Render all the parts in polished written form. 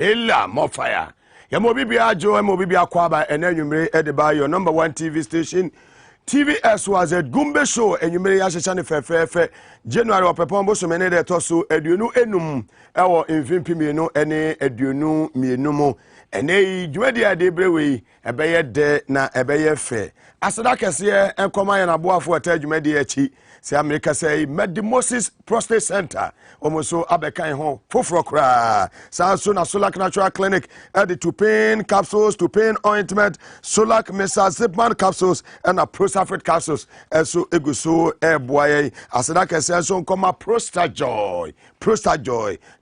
Hela Mofire. Yamobibia Joe and Mobibia Kwaba and then you may edit by your number 1 TV station. Tvxyz was a Gumbe show and you may Yashani Fe January or Pepombo so many that also eduno enum our infimino any eduno minumo and a Juedia de Brewe a bayer de na a bayer fair. As that can see and come and a boa for a tedumediachi. Say America say Medimosis Prostate Center. Almost so abekai home for cry. Sound solar natural clinic at the pain capsules, pain ointment, solar mesa zipman capsules, and a prosafet capsules. And so eguso air boy. As that can say so come a prostate joy.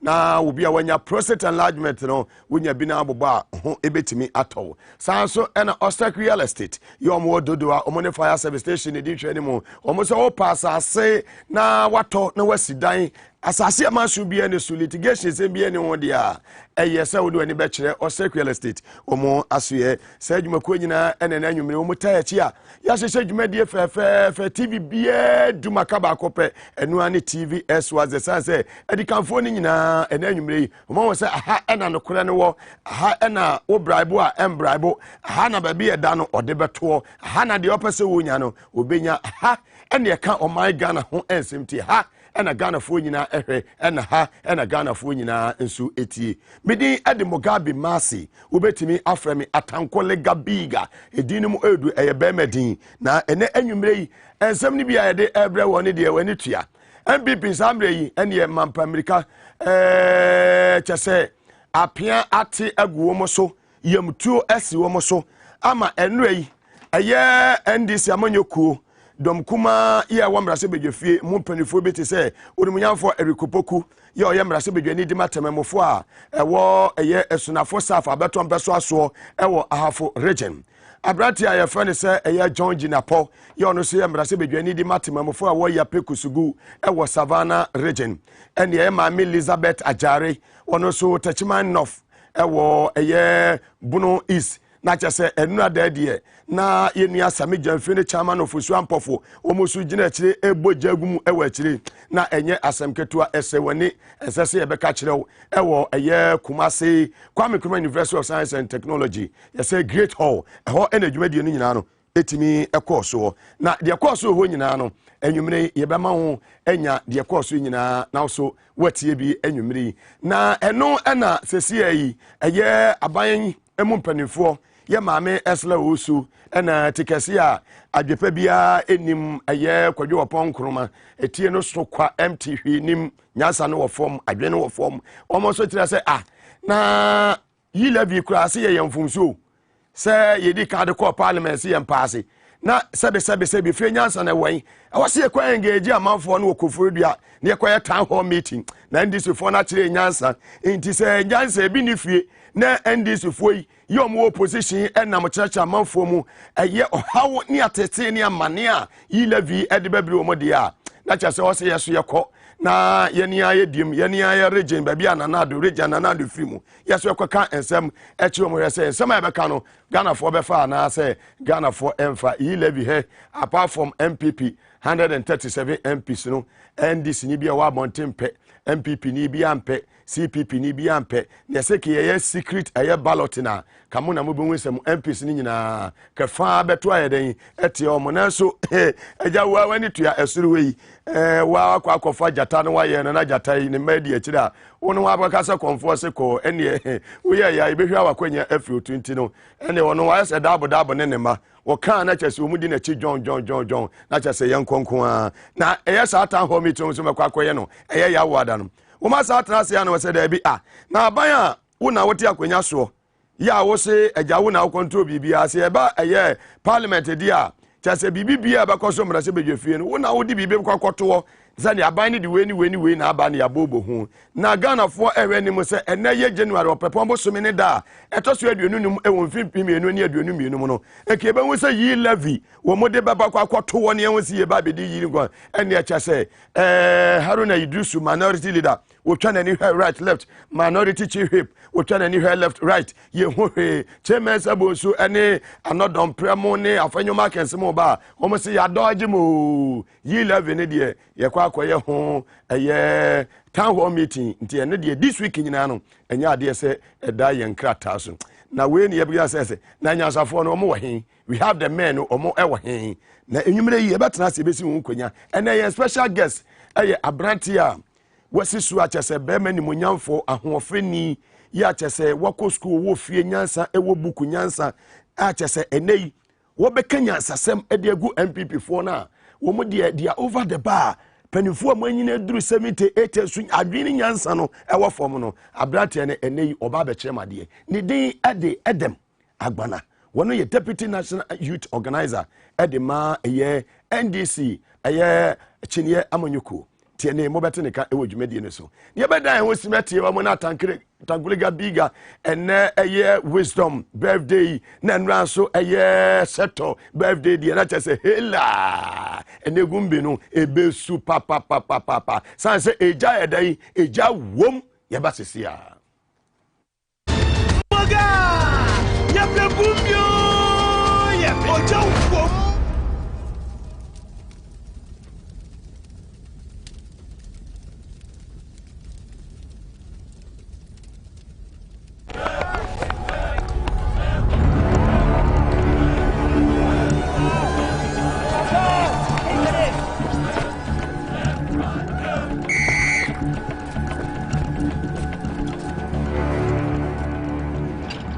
Now will be when your prostate enlargement, you know, when you've been able to ebit me at all. Sound so and Ostek real estate. Your more do a money fire service station edition anymore. Almost all pass. I say na wato na wasi dan asase amanso bia ne so litigation se bia ne ho dia eyese wo do ani be kire o real estate omo asoye sa adwumako nyina ene na anwumre omo taachi a ya hyehyɛ adwumadie fe TV bia dumaka ba kope enu ani Tvxyz say edikanfo ni nyina ene anwumre omo wo say aha ena no kore ne wo aha ena wo bribe a embribe aha na ba bia da no ode beto aha na de opese wo nya no obenya aha ene ye ka o my Ghana ho ensempti ha ena Ghana fo nyina ehwe ena ha ena Ghana fo nyina nso etie medi ade Mugabe Masi wobetimi afremi atankole gabiga edin mu edu eye bemedin na ene anwumre yi ensem ni bia ye de ebre woni de wani tua MPP samre yi ene ye mampa America chese apia ate aguwo mo so yamtuo esi wo mo so ama enre yi eye NDC amanyokuo dom kuma iya wa mrase bedwefie mu panifo beti se onumunyamfo erikopoku ya oye mrase bedwani di matememofo a ewo eye esunafo staff abeto mpeso aso ewo ahafo region abrati ya friend se eye John Ginapo ya ono se mrase bedwani di matememofo a wo ya pekusugu ewo Savannah region ene ye ma Elizabeth Ajare ono so Techiman North ewo eye Bono East na chese enu adadie na yenua Sami Jamfine chairman of Usuampofo omosu gina chire ebojagumu ewa chire na enye asemketua esewani esese ebeka chire ewo eye Kumasi Kwame Nkrumah University of Science and Technology yese Great Hall eho enadwumadie no nyina no etimi ekoso na de ekoso ho nyina no enwumre yebema ho enya de ekoso nyina na so watie bi enwumre na eno na sesi ayi eye aban emu mpanifo ye maame esla osu ena tikesi a adwepa bia enim eye kwadwe opon Nkrumah etie no so kwa MT hwinim nyasa no wo form adwe no wo form omo so tira se na yi levi kura se ye yemfumso se yedi card call parliament se yempaase na sebe fie nyansa na wan awase ye kwa engage amanfo no okofurudua na ye kwa town hall meeting na ndc fo na kire nyansa enti se nyansa bi ni fie na ndc fo yi yom opposition enam church amanfo mu eye ohawo ni atete ni amane a yi levi edebabiri omode a na chase o se yeso yekọ na yenia yedim yenia ye region ba bia nanado region nanado fimu yeso yekoka ensem echi omo yese ensem abeka no Ghana for befa na say Ghana for emfa yi levi he apart from MPP 137 MPs no NDC ni bia wa bontempe MPP ni bia ampe CPP ni bia ampe na seke ye secret aye ballot na kamo na mobonwe sem MPs ni nyina ka fa beto ayeden ete omo na so eja wa wani tua esuru wa akwa jata no wa ye na jata ni madi akira wono wa abakasa konfo ko ene wo ye ya ibehwa wakwanya afio 20 no ene wono wa se dabo ne ma wo kan na chese omudi na chi John na chese yankonkon a na eye sa atan ho meeting so mekwa akoye no eye ya wada no wo ma sa atan ase ya no se da bi na aban a wo na wote akwanya so ya wo se eja wo na wo control bibia ase e ba eye parliament dia chese bibia ba koso mra se bedwefie no wo na wo di bibia kwakoto zani aban ni di weni na aban ya bobo hu na Ghana for ewe ni mo se ene ye January opepombo so mene da etoso aduonu num ewo mfimpi mienu ni aduonu mienu no eke be hu se yi levy wo mode baba kwakoto wo ne hu se ye ba bedi yi ngo ene echa se Haruna Idrisu minority leader we try any hair right left minority chief whip we try any hair left right ye ho he chairman sabosu any another premo ne afanyo markens mo ba o say ya dodge mo ye 11 de ye kwa akoye ho eye town hall meeting nti ene de this week nyina no enya ade se eda ye nkrata so na we ne ye bia say na nyansafo no mo wo hen we have the men omo e wo hen na enwumere yi e betena se besi won konya ene ye special guest eye abrantia wasisu achese be mani munyamfo ahoofeni ya achese wako school wo fie nyansa ewo buku nyansa achese enei wo bekanya sasem ede agu MPP fo na wo mu de over the bar panifo amanyina duru 78 sun adwini nyansa no ewo fom no abrantia ne enei oba be chemade ne din ade edem agbana wono ye deputy national youth organizer edema eye NDC eye chinye amanyuku tiene mo bete ne ka ewo dwumadi ne so ne beda ho simete wa mo na tankuliga biga ene eye wisdom birthday na nra so eye seto birthday die na chese hela ene gumbe no ebe su papa sanse eja edai eja wom ye basesia moga ye blebumbio ye oja wom.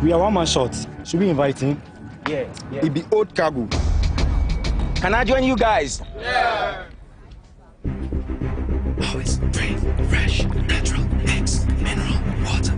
We are one man short. Should we invite him? Yeah. It be old cargo. Can I join you guys? Yeah. Always free, fresh, natural, mix, mineral, water.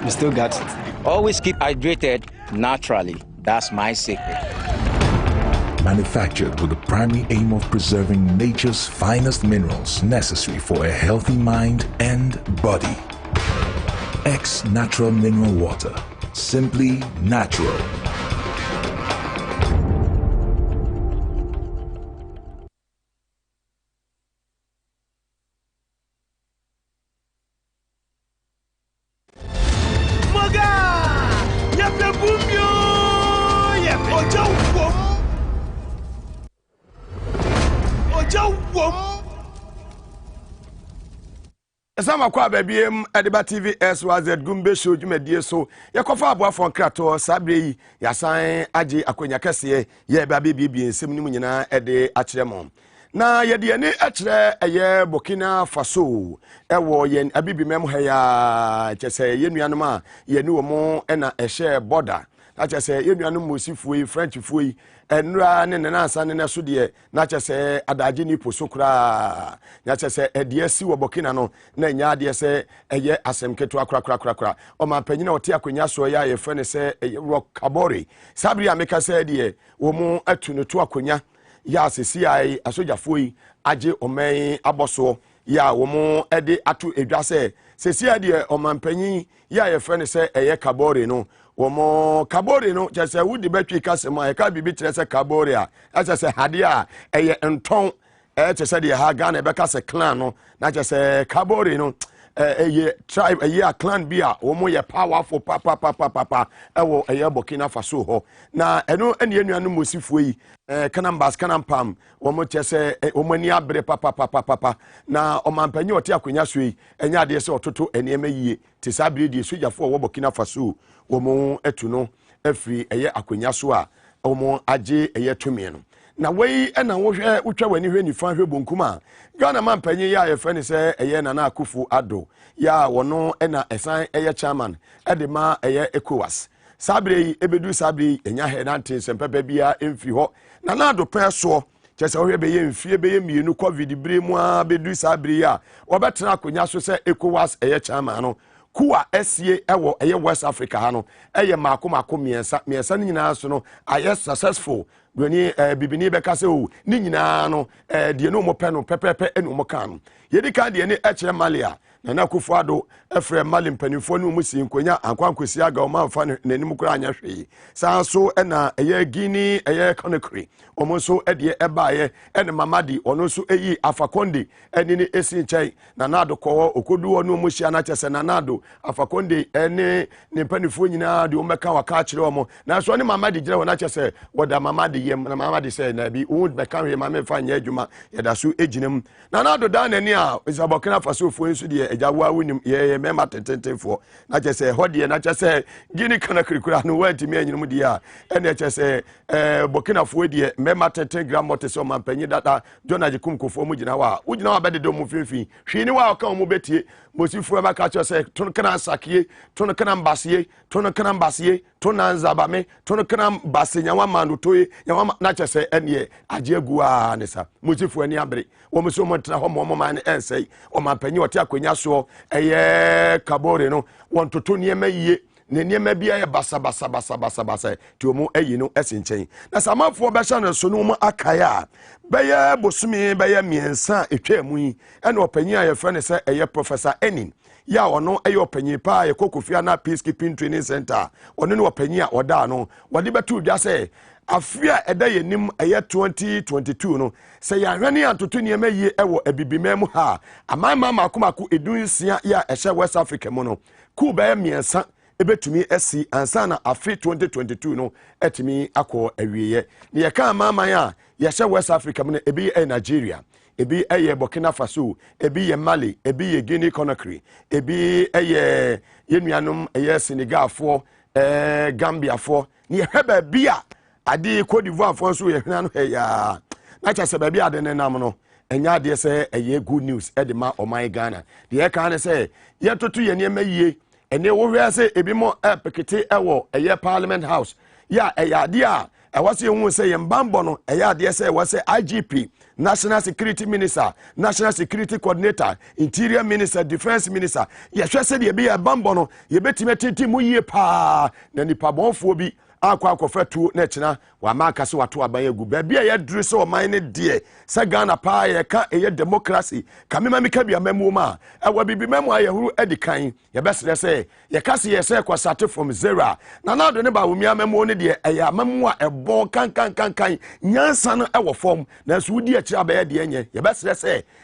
Still got it. Always keep hydrated naturally. That's my secret. Manufactured with the primary aim of preserving nature's finest minerals necessary for a healthy mind and body. X Natural Mineral Water. Simply natural. Sama kwa babiem Ediba Tvxyz Gumbe show dwumadie so yekofa aboafo nkrato sabre ya san age akonya kese ye ba bibie nsem ni nyina ede akiremo na yede ani akire eye Burkina Faso ewo ye abibimem ha ya chese ye nuanom a ye ni wo mo na ehye border na chese ye nuanom mosifuoi French fuoi enra ne nanasa ne so de na chese adaje ni posokura na chese ede si wo Burkina no na nya ade se eye asemketo akra o ma panyina ote akonya so ya ye frene se rock kabore sabri ameka se de wo mu atu no to akonya ya asesi ai asojafoyi age omen aboso ya wo mu ede atu edwa se sesi ade o ma panyin ya ye frene se eye kabore no womo kabore no chese wudi betwi kasema e ka bibi trese kabore a chese hade a eye nton chese de ha Ghana be kase clan no na chese kabore no eye tribe eye a clan bi a womo ye powerful papa ewo eye Burkina Faso ho na eno ene anuanu mosifuo yi kanambas kanampam womo chese womo ani abre papa na omampanyi ote akonya so yi enya de se ototo enema yie te sabire die sojafo wo Burkina Faso womo etu no afiri eye akonya so a womo age eye tumi no na wei ena wo hwe utwa wani hwe nifa hwe bonkuma Ghana mampanyi ya yefe ne se eye Nana Akufo Addo ya wono ena esan eye chairman edema eye ECOWAS sabre ebedu sabre enya he nante sempepe bia emfi ho na na do pɛ so kyese ohwe be ye mfie be ye mienu covid bre mu a bedu sabre ya obetena akonya so se ECOWAS eye chama no kuwa esie ewo eye West Africa ha no eye mako miensa ni nyina so no aye successful broni bibini be kase o ni nyina no de no mo pɛ no pepepe enu mo kan no yedi kan de ne ekire malia na Akufo-Addo efre mali mpanimfo no mu si nkonya ankwankosi aga o manfa nanim kura anya hwee san so na eye Guinea eye Conakry omo so de ebaaye ene Mamadi ono so eyi Afakonde eni ne esi nchai na nado ko okodu ono mu hia na chese na nado Afakonde ene ne mpanimfo nyina de o meka waka akire omo na so ne Mamadi gire wona chese woda Mamadi yem na Mamadi se na bi o meka hwe ma me fa nya adwuma yeda so ejinem na nado dan nani a Burkina Faso fo ensu de ejawa wonim ye mema tetentefo na chese hodie na chese Guinea Conakry kura no wantimi anyinum de a ene chese Burkina Faso de mema teten gramote so mampanyi data Jonaji kumkofo mu gina wa ugina wa bede do mu finfin hwini wa ka mu betie mosifu ba ka chese ton kana sakie ton kana mbasie ton kana mbasie ton nzabame ton kana mbasenya wa mandotoye ya na chese ene agiegu a nesa mosifu ani abre wo muso mo tena ho mo man ensei o mampanyi wote akonya so eye kabore no won toto niema yie ne niema bia ye basa ti omo ayi no esinchen na samafo be sha no so no mo akaya beye bosumi beye miensa etwamu yi ene opanyi a ye fe ne se eye Professor Enin ya ono eye opanyi pa ye kokofia na Peacekeeping Training Center ono ne opanyi a oda no wode betu dwa se afia eda yenim eye 2022 no se ya hwene antoto niema yie ewo abibimam ha amama makomako edunsia ya ehye West Africa mu no ku be miensa ebetumi esi ansa na afi 2022 no etimi akọ awieye ne ye ka amaman a ye hye West Africa mu no ebi Nigeria ebi Burkina Faso ebi Mali ebi Guinea Conakry ebi yenuanom Senegal fo Gambia fo ne ye heba bia ade Cote d'Ivoire fo so ye hwana no ya na cha se ba bia de nenam no enya de se good news e de ma oman Ghana de ye ka ne se ye totu ye ne mayie ene wo hwe se ebi mo pekete ewo eye Parliament House ya ade a wase hu se ye mbambo no ade se wase IGP National Security Minister, National Security Coordinator, Interior Minister, Defense Minister. Ye hwe se de be ye mbambo no ye betime tenti mu yie pa na nipa bonfo bi akofetu na china wa maka se wato aban egu ba bia ye duru se o man ne de se Ghana pa ye ka eye democracy ka me mamika bia mamu ma ewa bibi mamu aye huru edikan ye besere se ye ka se ye se kwa start from zero na na do ne ba wumi amamu ne de eye mamu a ebo kan nyansa no ewo form na so wudi achi abaye de enye ye besere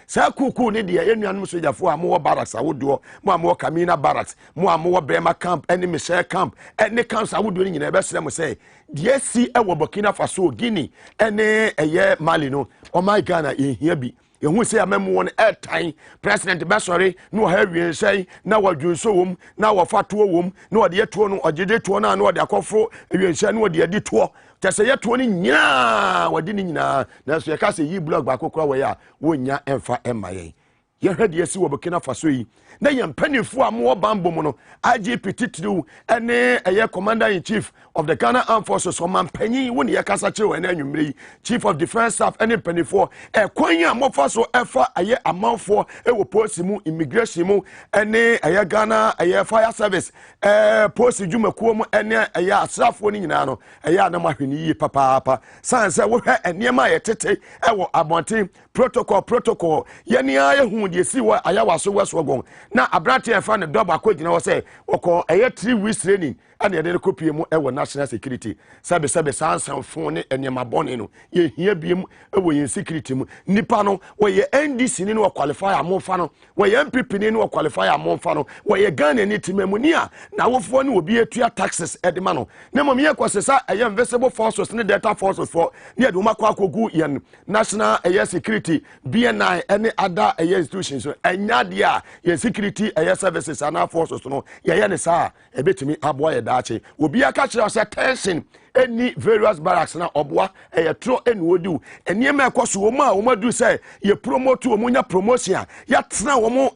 se kuku ne de ye nuanum sojafo a mo barracks awodo mo Kamina barracks mo Brema camp ene Michel camp ene camps awodo ni nyina besere mo say die si ewo Burkina Faso Guinea ene eye Mali no o my Ghana ehia bi ehun say amemu won airtime president besori no ha wie sei na wadwunso wom na wafato wom na wode yeto no ogede to na wode akofo wie sei na wode edi to tese yeto ni nyina wode ni nyina na so ye ka say yi blog ba kokora we ya wonya emfa emaye ye hwede yesi wo Burkina Faso yi na ye mpanifo amwo bambo mu no IGP titru ene eye commander in chief of the Ghana Armed Forces o mampanyi woni ye kasa chewe na anwumre chief of defense staff ene mpanifo kwanya mofa so efa aye amanfo ewo police mu immigration mu ene eye Ghana eye fire service police dwumakuo mu ene eye asrafo ni nyina no eye anamahweni yi papa sanse wo hwe enema ye tete ewo abonten protocol ye ni aye hu de si wa ayawa so wesogon na abrante efa ne doba akogina wo se okọ eye 3 weeks training ane de kopie mu ewo national security sabe sansan fon ne enema bone no ye hia biem ewo yen security mu nipa no wo ye NDC ni no qualify amonfa no wo ye MPP ni no qualify amonfa no wo ye Ghana ni timamuni a na wofo ni obi etua taxes edema no ne mom ye kwasesa eye invisible forces ne data forces for ne de umakwa akogu ye national eye security BNI any other eye institutions so enya de a ye security eye services and forces no ye ne sa ebetimi aboa ye dachi obi aka kire say tension any various barracks na obwa tro enwodu eniema ekoso wo ma wo madu say ye promote wo munya promotion ya tena wo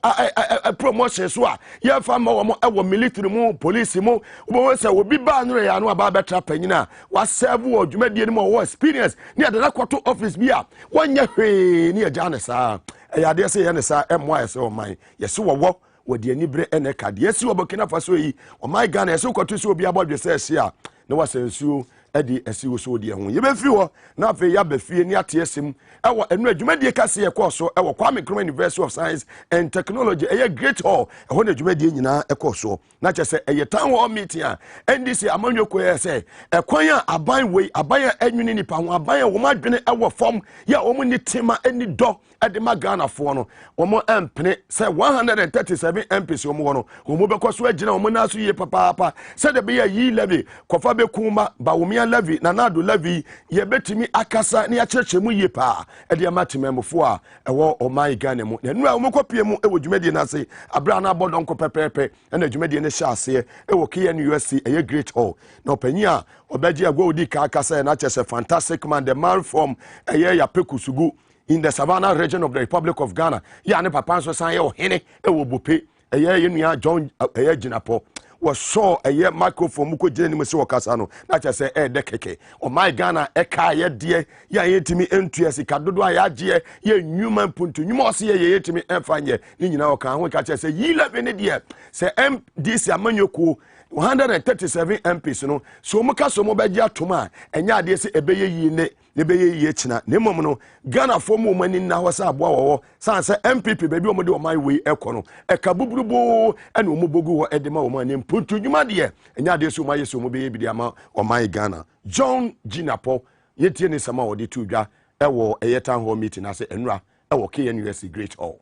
promotion so a ye fa ma wo ewo military mu police mu wo say obi ba no ya no aba betra panyina wa serve wo dwumadie ni mo wo experience ni adana kwato office bi a wonya hwe ni agya ne saa ya de say ye ne saa emwa ye say o man ye se wo wodi anibre ene kade ye si obokina faso yi o my Ghana ye se kwato so obi abodwe say sia na wasansuo edi esiwo so de ho ye be fi ho na afi ya be fie ni atiesim ewo enu adwumadie kase ye koso ewo Kwame Nkrumah University of Science and Technology eye great hall eho na adwumadie nyina ekoso na chese eye town hall meeting a NDC amanweko ye se ekwan a aban wei aban anwini nipa ho aban wo madwene ewo fom ya wo ni tema eni do ede ma Ghana fo no wo empene se 137 MPs wo mo no wo bekoso agina wo na so ye papa se de be yi levy kofa be kuma ba wo levy na nado levy ye betimi akasa na ya kyerkyemu ye pa e de amatememfo a ewo o my Ghana mu na nu a wo kopie mu ewo dwumadi na se abra na bodon ko pepepe na dwumadi ne hya ase ewo KNUSC eye great hall na opanyi a obaji agwa odi ka akasa na kyese fantastic man the man from eye ya pekusugu in the Savannah region of the Republic of Ghana ya ne papa so san ye ohene ewo bope eye ye nua John eye ginapo was saw a year microphone muko jeni mse wakasa no na cha say de keke o my Ghana e ka ye de ya yetimi entuase ka dodo aya je ye nwuma puntu nwuma o se ye yetimi enfanye ni nyina o ka ho ka cha say yi leve ne de say MDC amanyoko 137 MPs no so muka so mo beji atoma enya ade se ebeye yi ne beye yi china ne mom no Ghana fo mu mani na ho sa aboa wo san se MPP bebi o mo de o my way ekono e ka bubrubo ene o mo bogu wo edema o mani mpuntu nwuma de enya ade so maye so mo beye bi de ama o my Ghana John Ginapo yetie ne sama wo de tudwa ewo eyetan hall meeting na se enura ewo KNUSC Great Hall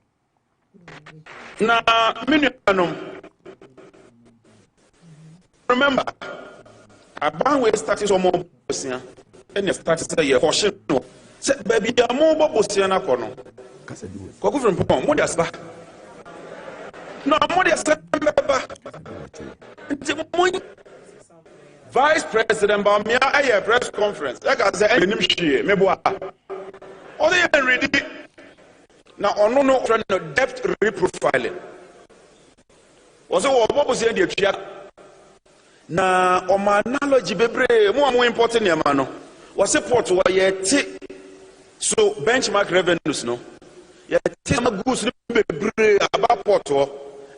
na minuanom. Remember, about we started some more Bosia, and you started to say, "You're caution." Say, baby, I'm more Bosia na kono. Go from Pom, what does that? No, what does that? Vice President Bamia, I have press conference. Like I said, I'm she, me boy. All they are ready. Now, on no friend, depth reprofiling. Also, what was the na o ma analogy bebre mo important ne ma no wo support wo ye ti so benchmark revenues no ye ti ma goods no bebre aba port wo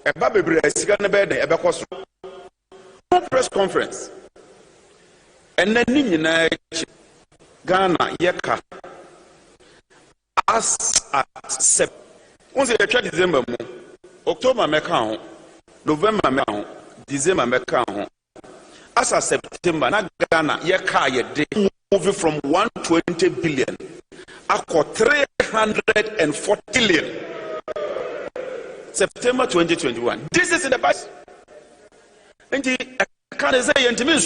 e ba bebre asika ne be de e be koso press conference and then ni nyina Ghana ye ka as at sep on se December mo October me ka ho November me ka ho December me ka ho as of September, Ghana, moving from 120 billion to 340 billion. September 2021. This is in the past. And can say, and to me,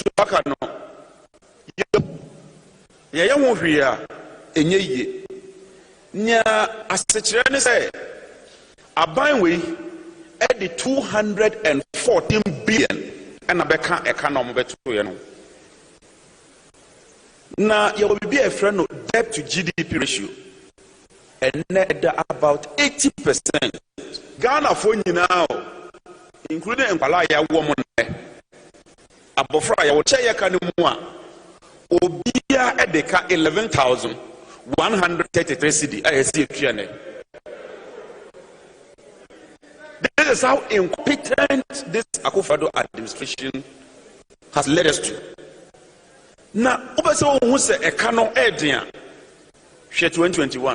yeah, won't hear any ye. Nya, as the chairman say, a buying way at the 214 billion. And a beka economy beto you know. Now you will be a friend of debt to GDP ratio, and about 80%. Ghana for you now, including Empalaya woman, Abofra, will say Kanumua, Obia Edeka 11,133 CD. I see it. This is how incompetent this Akufo-Addo administration has led us to. Now, Obaso who say a canon edian, 2021.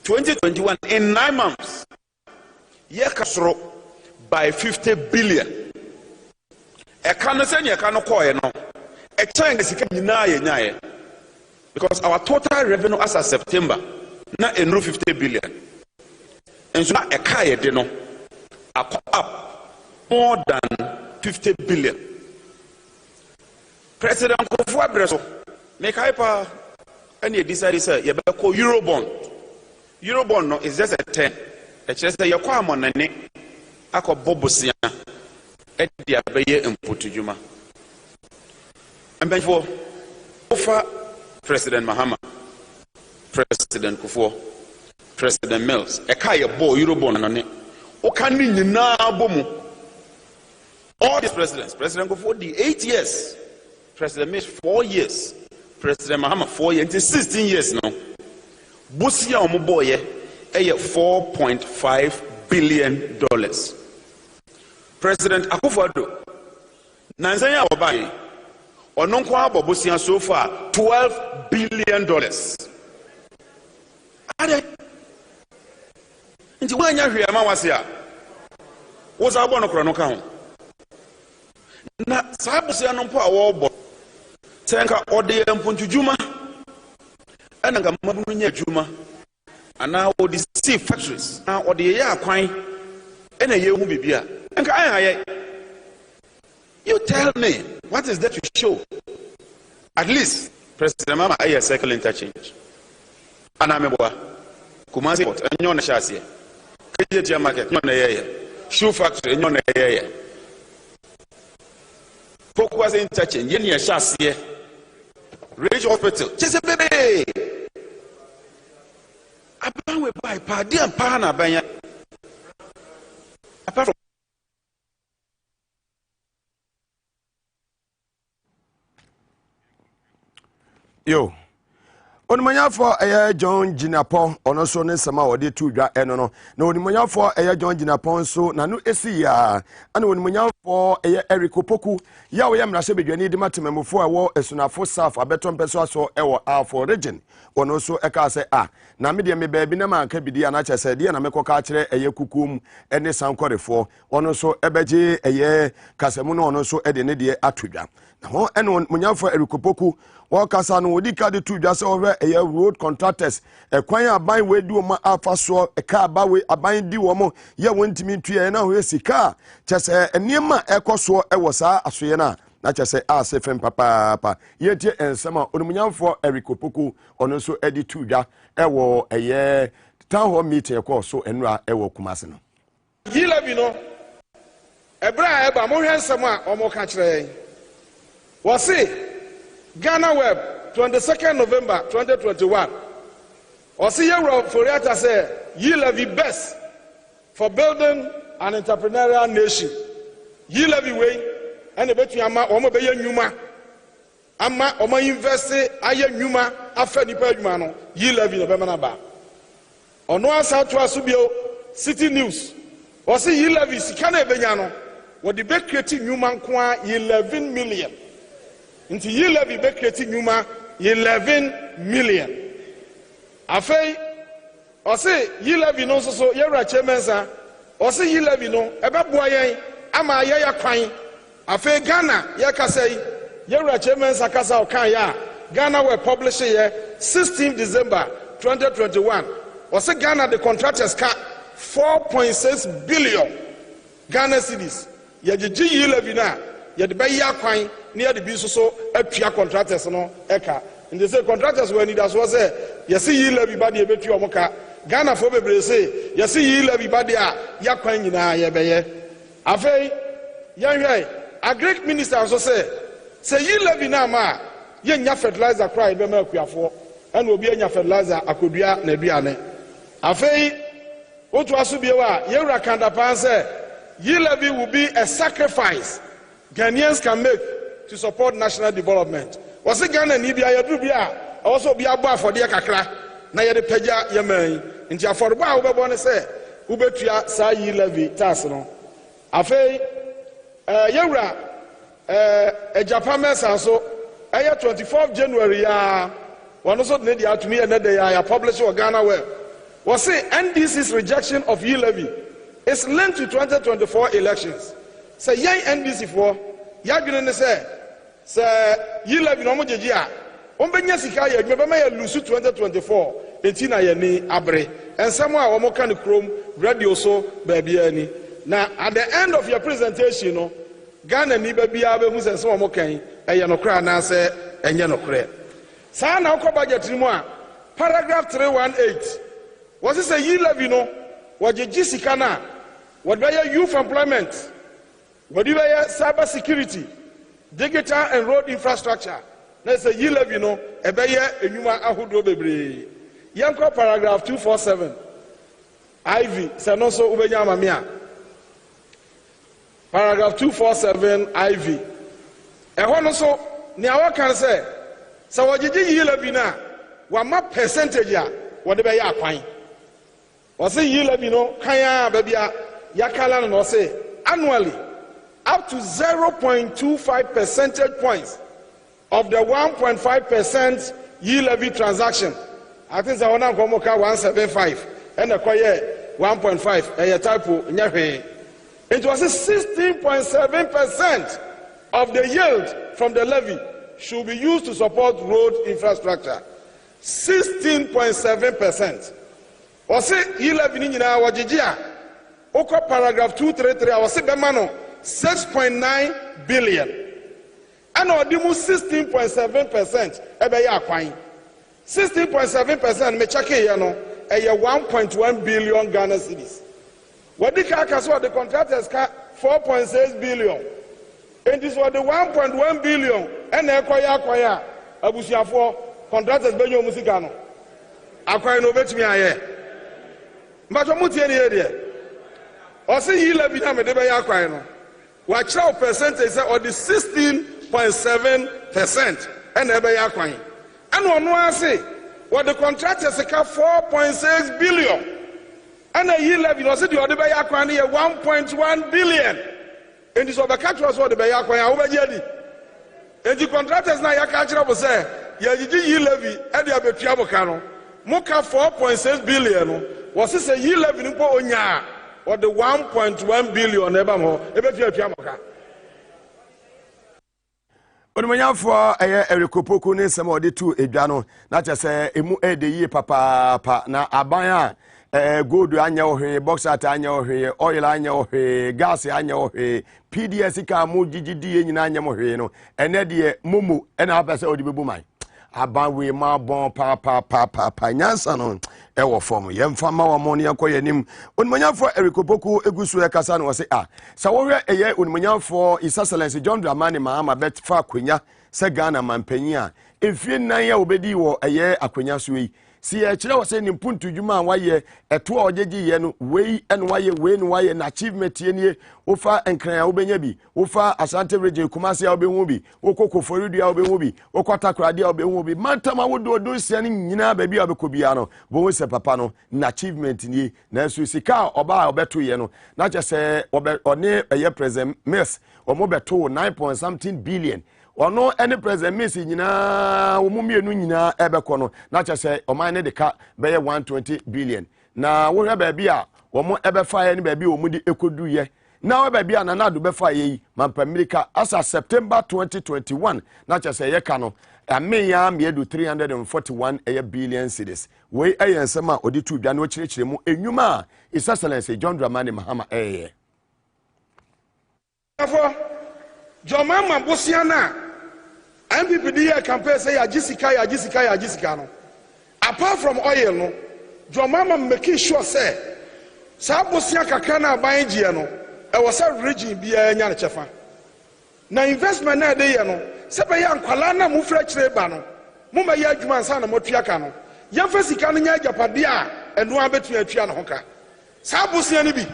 2021 in 9 months, Yekasro by 50 billion. A canon say a canon coin no. A time is nyaye because our total revenue as of September now in 50 billion. And so a kaya deno up more than 50 billion. President Akufo-Addo make hyper and you decide say you better call Eurobond. Eurobond no is just a 10. It's just that you come on a ako bobusia ɛde abɛyɛ mpotodwuma mpanyinfoɔ ofa President Mahama, President Kufuor, President Mills ɛka yɛ bɔ Eurobond nane ɔka ne nyinaa bɔ mu all these presidents, President Kufuor did 8 years, President Mills 4 years, President Mahama 4 years, until 16 years now. Busia omuboye eye $4.5 billion. President Akufo-Addo Nanzanya obaye ononkwa abo busia so far $12 billion. Ade nti wanya hwe ama wase a wo za abo no kro no ka ho na saa busia no mpo a wo bo tenka ode mpontudwuma ana nga mabunu nya adwuma ana ode see factories na ode ye akwan ena ye hu bibia enka aye you tell me what is that to show at least President Mama aye cycle interchange ana meboa Kumasi port enyo na shasie kejetia market enyo na yeye shoe factory enyo na yeye Pokwa se interchange ye ne shasie Rich hospital just baby aban we buy party and pana banya apart from yo onimanyafo John Jinapo ono so ne sama wode tudwa eno no na onimanyafo John Jinapo nso na no esi ya ana onimanyafo Eric Opoku ya wo yamra se bedwani de matememfo ewo esunafo saf abeton peso aso ewo afo region ono so eka se na me de me baabi na manka bidi ana chese de na mekoka kire kukum ene sankorefo ono so ebeje kasemu no ono so ede ne de atudwa na ho eno munyafo Eric Opoku wakasa no wodi ka de tudwa se over road contractors kwan aban we di o afa so ka aba we aban di wo mo ye wontimi tuye na ho sika chese enema ekoso ewo saa asoye na chese ase fem papa ye tie ensema onumunyamfo Eric Opoku ono so edi tudwa ewo town hall meeting ko so enura ewo Kumasi no yila bi no ebra eba mo hwensema omo ka kire wose Ghana Web 22nd November 2021 Osi Europe Foriata say ye levy best for building an entrepreneurial nation. Ye levy way and the between ama omo be nyuma ama omo invest aye nyuma afa nipa nyuma no ye levy no be manaba. Ono asa to asubio City News Osi ye levy sika na ebenya no wo de be create nyuma nko a 11 million. Nti ye levy be create nyuma 11 million. Afei ose ye levy no so yewra chemensa ose ye levy no ebeboa yen ama ye yakwan. Afei Ghana ye kasai yewra chemensa kasa okan ya Ghana were publish here 16 December 2021. Ose Ghana the contractors cut 4.6 billion Ghana cedis. Ye gigi ye levy na ye de be yakwan near the bill so apia contractors no eka and they say contractors were need as was say you see ye levy body e betu omoka Ghana for bebre say you see ye levy body a yakwan nyina ye beye afei yanhwe agric minister also say ye levy na ma ye nya fertilizer cry be ma akuafo and obi anya fertilizer akodua na aduane afei otu asubiewa ye wura kandapa say ye levy will be a sacrifice Ghanaians can make to support national development. Was it Ghana ni bia yadu bia also bia bo afode kakra na ye de pagya ye man nti afode bo a wo be bo ne se wo betua sa yi levy tax no afei yewra Japan mesa so 24th January ya one so ne dia atumi e na dey ya publish o Ghana Web was say NDC's rejection of yi levy is linked to 2024 elections. Say young NDC for yadwene ne say ye levy no mo jeje a on benya sika ya adwuma be ma ya lusu 2024 enti na ye ni abre ensemo a wo mo ka ne krom radio so ba bia ni na at the end of your presentation no Ghana ni ba bia be hu se wo mo kan eye no kra na se enye no kra sa na ko budget ni mo a paragraph 318 was say ye levy no wo jeje sika na wo be ya youth employment What do you cyber security, digital and road infrastructure? Let's say you live, you know, a beya and you are ahudo bebre. Yanko paragraph 247. Ivy, Sanoso Ubeyama Mia. Paragraph 247, Ivy. And one also, Niawa can say, so what did you live in now? What my percentage ya, what the beya pine? Or say you live, you know, Kaya, baby, Yakalan, or say, annually, up to 0.25 percentage points of the 1.5% yield levy transaction. I think I want to come 175 and acquire 1.5. A typo, it was 16.7% of the yield from the levy should be used to support road infrastructure. 16.7%. Or say yield levy in our Wajijia. Oko paragraph 233. I was say Bemano 6.9 billion. And our demo 16.7% ebeya kwai. 16.7% me chake yano eye 1.1 billion Ghana cedis. What the so the contractors got 4.6 billion. And this was the 1.1 billion and akwaya abusiafo contractors benyo musikano. Akwaya no betimi aye. Mbacho muti eni ede. O se yi lebi na me de be akwaya no. Wa chira percentage say or the 16.7% and ebeya kwan. And ono ase what the contractors got 4.6 billion. And a year levy was the other beya kwan here 1.1 billion. And this over catch was what the beya kwan over jedi. And the contractors na ya catch up say ya jiji year levy e dia betua bokano. Moka 4.6 billion was this a year levy npo onya or the 1.1 billion eba mo e betua moka. Onimanyafo eye erikopoku ne sem ode tu edwa no na chese emu ede yi papa na aban a gold anya ohwe boxat anya ohwe oil anya ohwe gas anya ohwe PDS ka mo gigidi nyina anya mohwe no ene de momo ena apese ode bebu man aban we ma bon pa nyansa no e wo form yemfa ma wa mo ne yakoye nim onimanyafo erikopoku egusu e kasa no se sa wo hwe eye onimanyafo His Excellency John Dramani Mahama bet fa akwanya se Ghana mampanyi a efie nan ya obedi wo eye akwanya so yi si e kire wo se ni mpuntu dwuma waye eto a ogegi ye no wei en waye na achievement ye nie wo fa enkran a obenya bi wo fa Asante region Kumasi a obehu bi wo kokoforidu a obehu bi wo kwatakrade a obehu bi mantama wo do sia ni nyina ba bi a obekobia no bo wo se papa no na achievement nie na so sika oba a obeto ye no na che se one eye present miss omo beto 9 something billion. Ono any present miss nyina wo mumienu nyina ebekọ no na chese oman ne de ka be 120 billion na wo hwe ba bia wo mo ebefa ye ne ba bia wo mu di ekodu ye na wo ba bia na na do befa ye mampa America asa September 2021 na chese ye ka no ameya miedu 341 billion cedis we ayensema odi tu dwa no kirikire mu enwuma His Excellency John Dramani Mahama Jomama Bosiana MPPD campaign say Jessica no. Apart from oil no, Jomama making sure say sa Bosia kakra na ban gie no e was a region bia nya na chefa. Na investment na dey no, se be ya nkwala na mu fra kire ba no. Mu ma ya adwuma nsa na motua ka no. Ya fa sika no nya agapade a eno abetua atua no hoka. Sa Bosia ni bi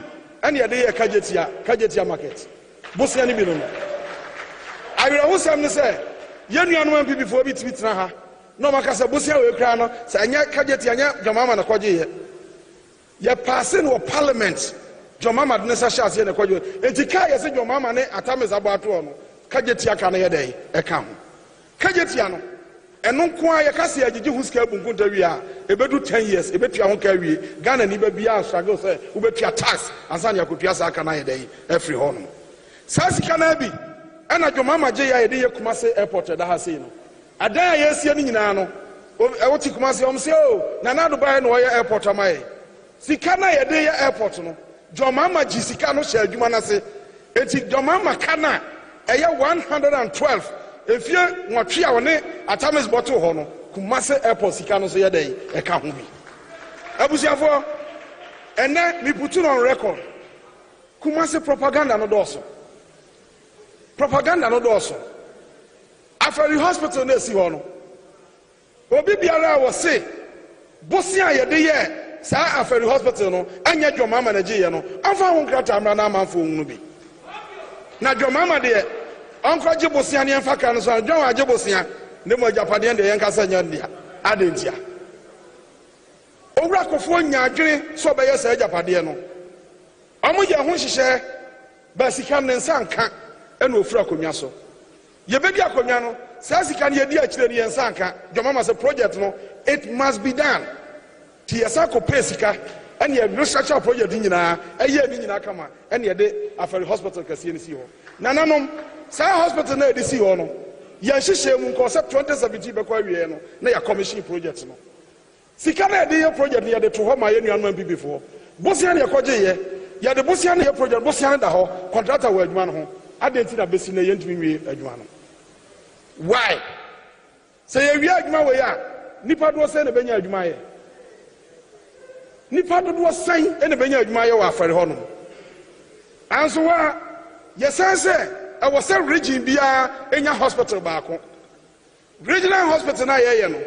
ene ye dey kajetia market. Bosia ni bi no. I will also say, young people before we tweet now. No, Macassa Busia will cry no, say, Kajetiana, Jomama, and Kwaji. You're passing or parliament. Jomama Nessa in the Kwaji. And Tikaya said, Your mamma, at time is about one. Kajetia can a day, a come. Kajetiano. And no choir Cassia, did you who's kept Buntaria, a better 10 years, a better won't carry Ghana, and even beyond struggle, say, who bet your tax, and Sanya Kupiasa can a day, every home. Sassy can I be? And at your mamma J. idea Kumasi airport at the Hasino. A day, yes, Yanino. I want to Kumasi home say, oh, Nana Dubai no airport am I. Sikana a day airport no. Your mamma Jisicano shall Jumana say, it's your mamma Kana, a year 112. If you're not here on it, at Thomas Bottle Hono, Kumasi airport Sicano say a day, a can't be. Abusiafo, and then we put it on record. Kumasi propaganda no doso. propaganda no dɔɔso afɛri hospital na esi hɔ no obi biara wɔ se bosia yɛde yɛ saa afɛri hospital no anya dwomama na gye yɛ no ɔmfa ho nkrata amra na amanfo hunu bi na dwomama deɛ ɔnkɔ gye bosia ne ɛmfa ka no so dwom agye bosia ne mo agyapadeɛ deɛ yɛnkasa nya ndia adentia owura kofoɔ nya adwene so ɔbɛyɛ saa agyapadeɛ no ɔmo yɛ ho hyehyɛ ba sika ne nsa nka ɛna ofura akonnwa so yɛbɛdi akonnwa no saa sika ne yɛdi akyire ne yɛnsa nka dwomama sɛ project no it must be done ti yɛsa kɔ pɛ sika ɛne yɛ restructure project nyinaa ɛyɛ ne nyinaa kama ɛne yɛde afɛri hospital kɛseɛ no si hɔ nananom saa hospital na yɛde si hɔ no yɛnhyehyɛ mu nkɔ sɛ 2017 bɛkɔ awie no na yɛ commission project no sika na yɛde yɛ project no yɛde to hɔ ma yɛ nuanom bibifoɔ bosia ne yɛkɔgye yɛ yɛde bosia ne yɛ project bosia ne da hɔ contractor wɔ adwuma no ho adɛnti na bɛsi na yɛntumi nwie adwuma no why sɛ yɛwie adwuma wɔ yɛ a nipa doɔ sɛn na bɛnya adwuma yɛ nipa dodoɔ sɛn na bɛnya adwuma yɛ wɔ afɛre hɔ nom anso hɔ a yɛsan sɛ ɛwɔ sɛ region biara enya hospital baako regional hospital na yɛyɛ no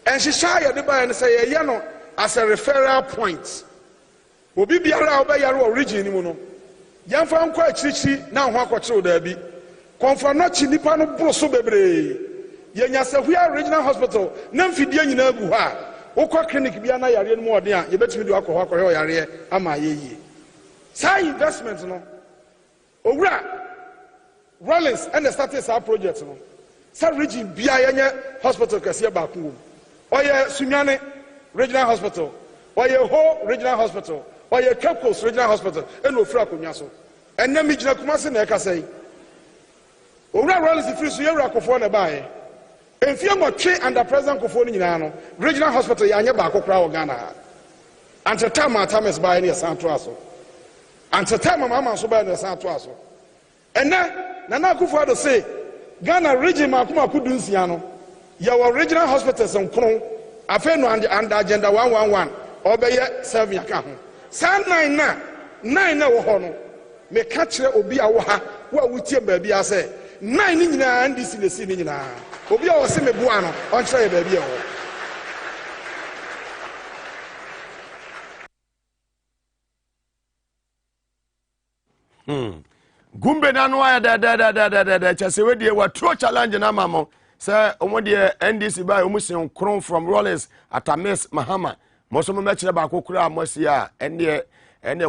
ɛnhyehyɛ a yɛde baeɛ no sɛ yɛyɛ no as a referral point obi biara a wobɛyare wɔ region no mu no yɛmfa nkɔ akyirikyiri na ho akɔkyerɛw daabi kɔmfa no akyi nipa no boro so bebree yɛnya sɛhua regional hospital na mfidie nyinaa gu hɔ a wokɔ clinic bia na yareɛ no mu ɔden a yɛbɛtumi de akɔ hɔ akɔhwɛ ɔyareɛ ama yɛyie saa investment no owura Rollins ɛna started saa project no sɛ region bia yɛnyɛ hospital kɛseɛ baako wɔ mu ɔyɛ Sunyane regional hospital ɔyɛ Ho regional hospital ɔyɛ Cape Coast regional hospital ɛna ofura akonnwa so ɛnɛ mi gyina Kumasi na ɛkasa yi owura Rollins firi so yɛwura akɔfoɔ na baeɛ mfie mɔtwe under president kɔfoɔ no nyinaa no regional hospital yɛanyɛ baako koraa wɔ Ghana ha antɛtama atames baeɛ ne yɛsan toa so antɛtama mama nso baeɛ ne yɛsan toa so ɛnɛ Nana Akufo-Addo say Ghana region maako dunsia no yɛwɔ regional hospitals nkron afei no under agenda 111 ɔbɛyɛ 7 yaka ho saa 9 na wɔ hɔ no meka kyerɛ obi a wɔ ha wo a wotie baabi a sɛ 9 ni nyinaa ndc na si ni nyinaa obi a wɔ se me boa no ɔnkyerɛ yɛ baabi a wɔ Gumbe na no ayɛ dɛdɛdɛdɛdɛdɛ kyɛ sɛ wedie waturo challenge na ma mo sɛ ɔmo deɛ NDC ba ɔmo sin kron from Rollins Atamis Mahama mo so mo mɛkyerɛ ba kokura amosi a ɛne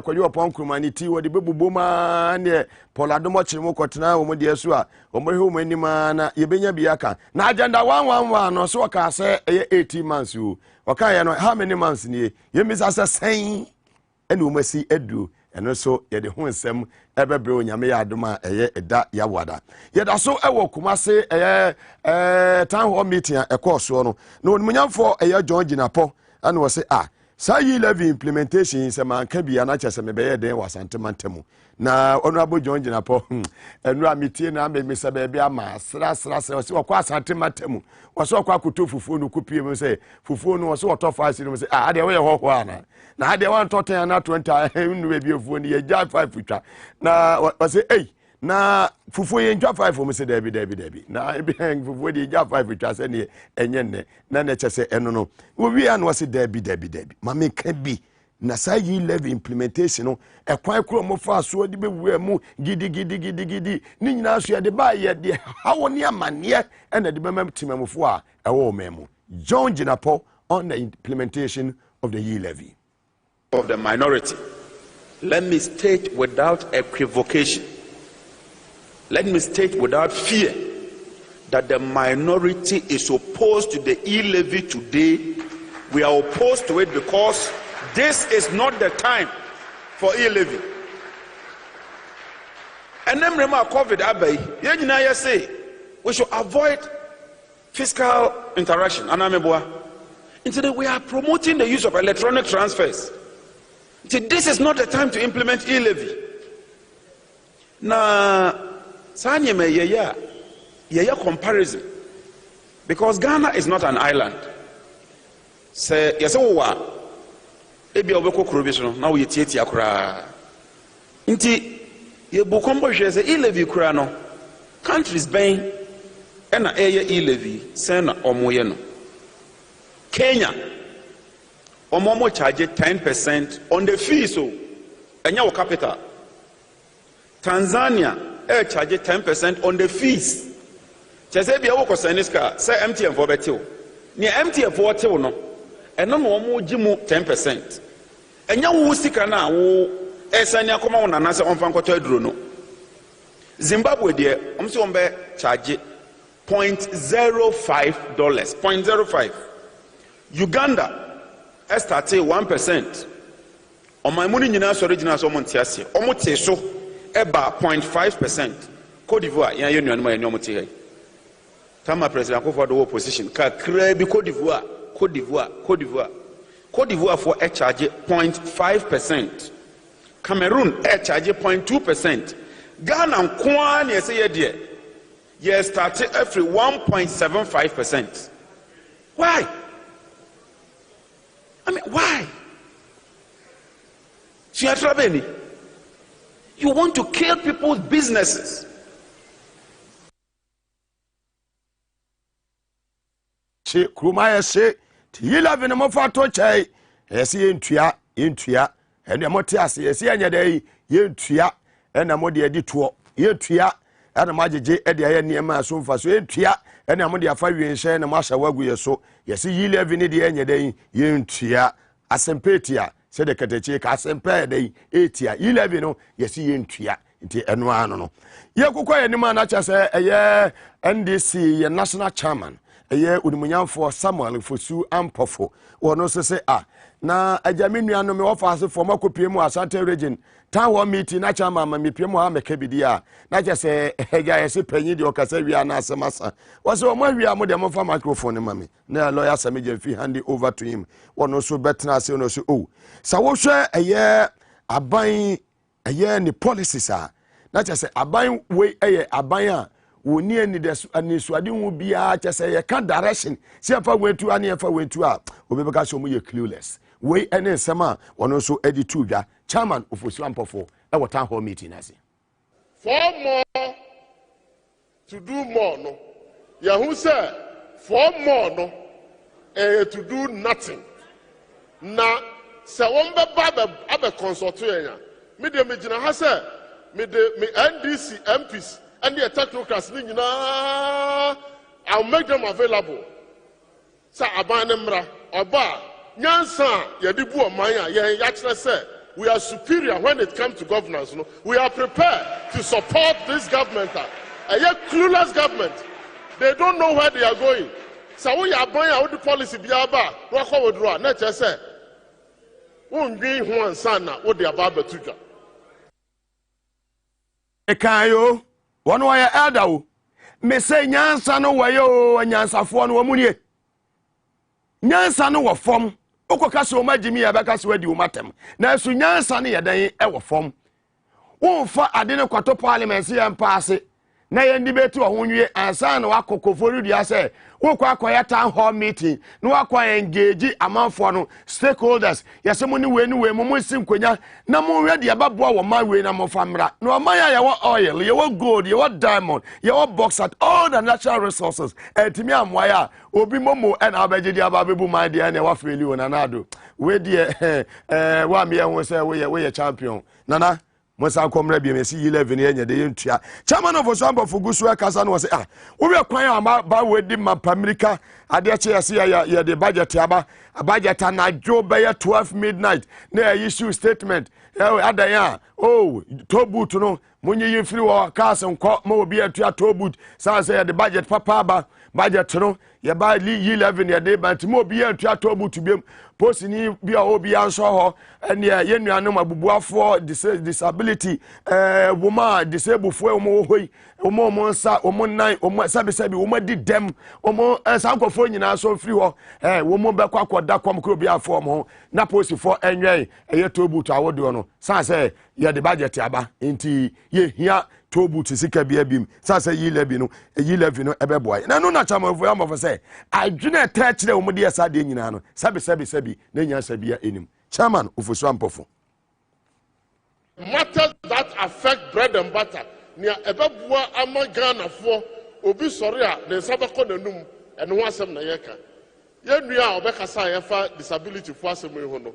kwadwo pɔn kromani ti wɔde bebubo ma ne Poladomo kyerɛ mo kɔtena ɔmo deɛ so a ɔmo hwe ɔmo anima na yɛbɛnya bi aka na agenda 111 no so wɔka sɛ ɛyɛ 18 months o wɔka yɛ no how many months nie yɛmisa sɛ sɛn ɛne ɔmo asi aduro ɛno so yɛde ho nsɛm ɛbɛbrɛ onyame yɛ adom a ɛyɛ ɛda yawada yɛda so ɛwɔ Kumase ɛyɛ town hall meeting a ɛkɔɔ soɔ no na onimunyamfoɔ ɛyɛ John Gyinapɔ ɛna wɔ se saa yi levy implementation sɛ manka bi ana kyɛ sɛ mebɛyɛ den wɔ Asantema ntamu na honorable John Gyinapɔ ɛno a metie na me sɛ baabi ama sra wɔ se wɔkɔ Asantema ntamu wɔ se wɔkɔ akoto fufuo no kopie mu sɛ fufuo no wɔ se wɔtɔ faasi no mu sɛ adeɛ wɔyɛ hɔhɔ ana na adeɛ wɔntɔ 10 na 20 no baabi fufuo no yɛgya 5 twa na wɔ se na fufuo yɛ ntwa 5 mu sɛ dabi na ebi fufuo de yɛgya 5 twa sɛ ne ɛnyɛ nnɛ na ne kyɛ sɛ ɛno no wɔwie a no wɔ se dabi ma meka bi na saa yi levy implementation no ɛkwan kuro mo fa so de bewura mu gidi ne nyinaa so yɛde ba yɛde hawo ne amanneɛ ɛna de bɛma timamofo a ɛwɔ ɔman John Gyinapɔ on the implementation of the yi levy of the minority. Let me state without equivocation, let me state without fear that the minority is opposed to the e-levy today. We are opposed to it because this is not the time for e-levy. And then remember COVID abai, say we should avoid fiscal interaction. Instead, we are promoting the use of electronic transfers. This is not the time to implement e-levy. Na sanye me yaya comparison, because Ghana is not an island. Say yase wa ebi obeko kurobi so na wo yetieti akura. Nti ye bokombo hwe say e-levy kura no countries bɛn ɛna ɛyɛ e-levy sɛn na ɔmo no Kenya ɔmo charge 10% on the fees so ɛnyɛ wɔ capital. Tanzania charge 10% on the fees. Kyerɛ bi ɛwɔ kɔsɛn ne sika sɛ MTN fo bɛtew nea MTN fo tew no ɛno na ɔmo gye mu 10%. Ɛnyɛ wo sika na wo ɛsɛn ne akɔma wo nana sɛ ɔmfa nkɔtɔ aduro no. Zimbabwe deɛ ɔmo sɛ ɔmo bɛ charge $0.05. 0.05. Uganda started 1%. Ɔman mu ni nyinaa sɔrɔ gyina so ɔmo nte ase. Ɔmo te so ɛba 0.5%. Cote d'Ivoire yɛn yɛ nuanum a yɛn ɔmo te hɛ. Tama President Akufo-Addo opposition kakra bi Cote d'Ivoire for charge 0.5%. Cameroon charge 0.2%. Ghana nkoa na yɛsɛ yɛ deɛ yɛ started every 1.75%. Why? I mean, why? You want to kill people's businesses. Krumaya say, T11 and Mofato Chay, Essie Intua, and the Motias, Essie and Yaday, Yentia, and a Modi Editor, Yentia, and a Maji Edia near Masum for Yentia, and a Modia 5 years and a Masha Wagu so, yes, 11 in the end day, Yentia, Asempetia, said the Kateche, Asempe day, 8 11, yes, Yentia, into Enuano. Yakuko and the man, I just say, a year, NDC, your national chairman. Eye unimunyan for Samuel Fosu Ampofo wono so say na ajaminu anu me offer ase for makopie mu Asante region town hall meeting na chama ma mepie mu ha meka bidi a na je say ega yese panyi de okasa wi na asemasa wo se o ma wi am de mo fa microphone ma me na lawyer Sameje fi hand it over to him wono so betna ase wono so o sa wo hwe eye aban eye ni policies na je say aban we eye aban a woni ani des anisuade hu bia kyese ye ka direction se afa wetu ane afa wetu a obebeka so mu ye clueless we ene nsema wono so edi tu dwa chairman of Fosu Ampofo e wota hall meeting ase for more to do more no ya who say for more no to do nothing na se won be ba abe consult yen me de me gina ha say me NDC MPs and the technocrats, I'll make them available. Sa abanemra, Oba, Nyansa, Yadibu Maya, Yachna said, we are superior when it comes to governance. No? We are prepared to support this government. A clueless government. They don't know where they are going. So we are buying out the policy, Biaba, Wako would draw, not just say, won't be one son, what they are about to do. Ekayo. One way elder, me say nyansa no wayo nyansafo no wamunie. Nyansa no wo fom. Okoka so ma jimi abeka so wadi umatem. Na so nyansa no yedan e wo fom. Wo fa ade ne kwato parliament se yempa ase. Na ye debate wo honwie ansa na wakokofori dia se wo kwa akoya town hall meeting. Na wakwa engage amanfo no stakeholders. Yese mo ni we mo sinkonya na mo hwe de ababoa wo ma we na mo famra. Na man ya wo oil, ye wo gold, ye wo diamond, ye wo bauxite, all the natural resources. Etimi amwa ya obi momo and abeje dia ababebu man dia na wa feli wona na do. We de wa me ye say we champion. Nana Mosa komra bi mesi 11 yenye de yentua chairman of Fosu Ampofo gusu kasa no say wo we kwan ba we di mapamrika ade che yase ya de budget aba budget na jo be 12 midnight na issue statement adan tobut no munye yefiri wo kasa nko ma obi atua tobut say the budget papa aba budget no ye ba 11 ye de but mo obi atua tobut biem post ni bia obi anso ho ene ye nuanom abubuafo disability woman disabled fo omo hoi omo nsa omo nan omo sabi omo di dem omo sankofo nyina so free ho womo bekwa akoda kom kro bia fo omo na post fo enwe eye tobut awodo no san say ye de budget aba enti ye hia tobut sika bia bim san say yi lebi no ebeboa na no na chamafo amofo say adwene trachire omo de esa de nyina no sabi na nya sabia enim chairman of Fosu Ampofo matters that affect bread and butter nia ebeboa ama Ghana fo obi sori a ne sabako nanum eno ho asem na yeka ye nua obekasa yefa disability fo asem ho no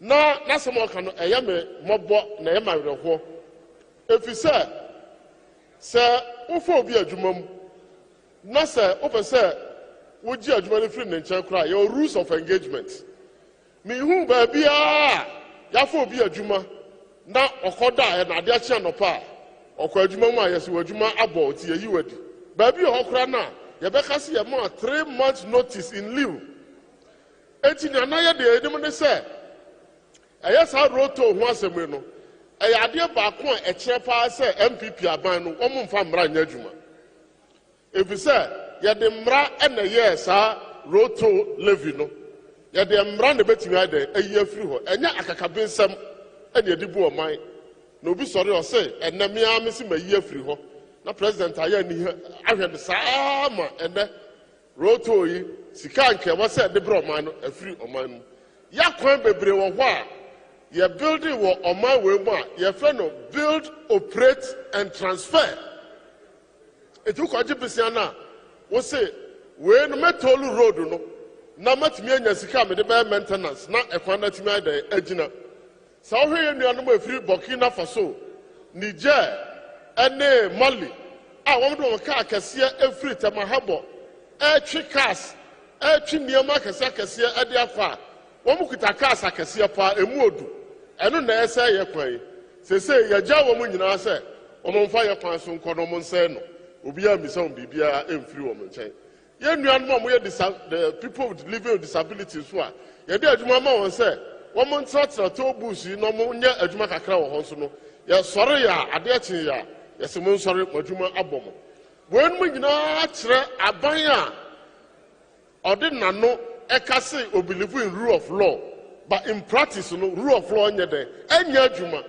na nasem oka no eye me mobo na ye mawerho efise se ufo obi adwumam na se opese woji adwuma ne free ne nchen kra your rules of engagement me hu ba bia ya fo obi adwuma na okoda na ade achi anopa okwa adwuma mu ayese adwuma abo ti yi wadi ba bia okra na ye beka se ye mo 3 months notice in lieu eti na na ye de edim ne se ayesa roto ho asem no ade ba ko a ekire pa se MPP aban no omo mfa mra nya adwuma efise ye de mra ena ye sa roto levy no ye de mra ne betimi ade ayi afiri ho enya akakabensam ena ye dibu oman na obi sori o se ena me amesi mayi afiri ho na president aya ni ahwe de saa ma ene roto yi sika nke wa se de bro oman no afiri oman mu ya kwan bebre wo ho a ye building wo oman we mu a ye fe no build, operate and transfer etu ko jibisia na wo se we no metolu road no na matimi anya sika me de be maintenance na ekwan na timi ade agina sa wo hwe nua no mo afiri Burkina Faso Niger ene Mali a wo do ka akase afiri Tamahabo twi cars twi niam akase ade akwa wo mo kuta cars akase pa emu odu eno na ese ye kwan se ye ja wo mo nyina se wo mo mfa ye kwan so nkono mo nse no obi a misa bibia emfiri wo nchen ye nuanom mo ye the people with living with disabilities so a ye de adwuma ma won se wo mo ntratra to busu no mo nya adwuma kakra wo ho so no ye sori ya ade achi ya ye se mo nsori adwuma abomo wen mo nyina kire aban a ode nano ekase obelieve in rule of law but in practice no rule of law nya de enya adwuma.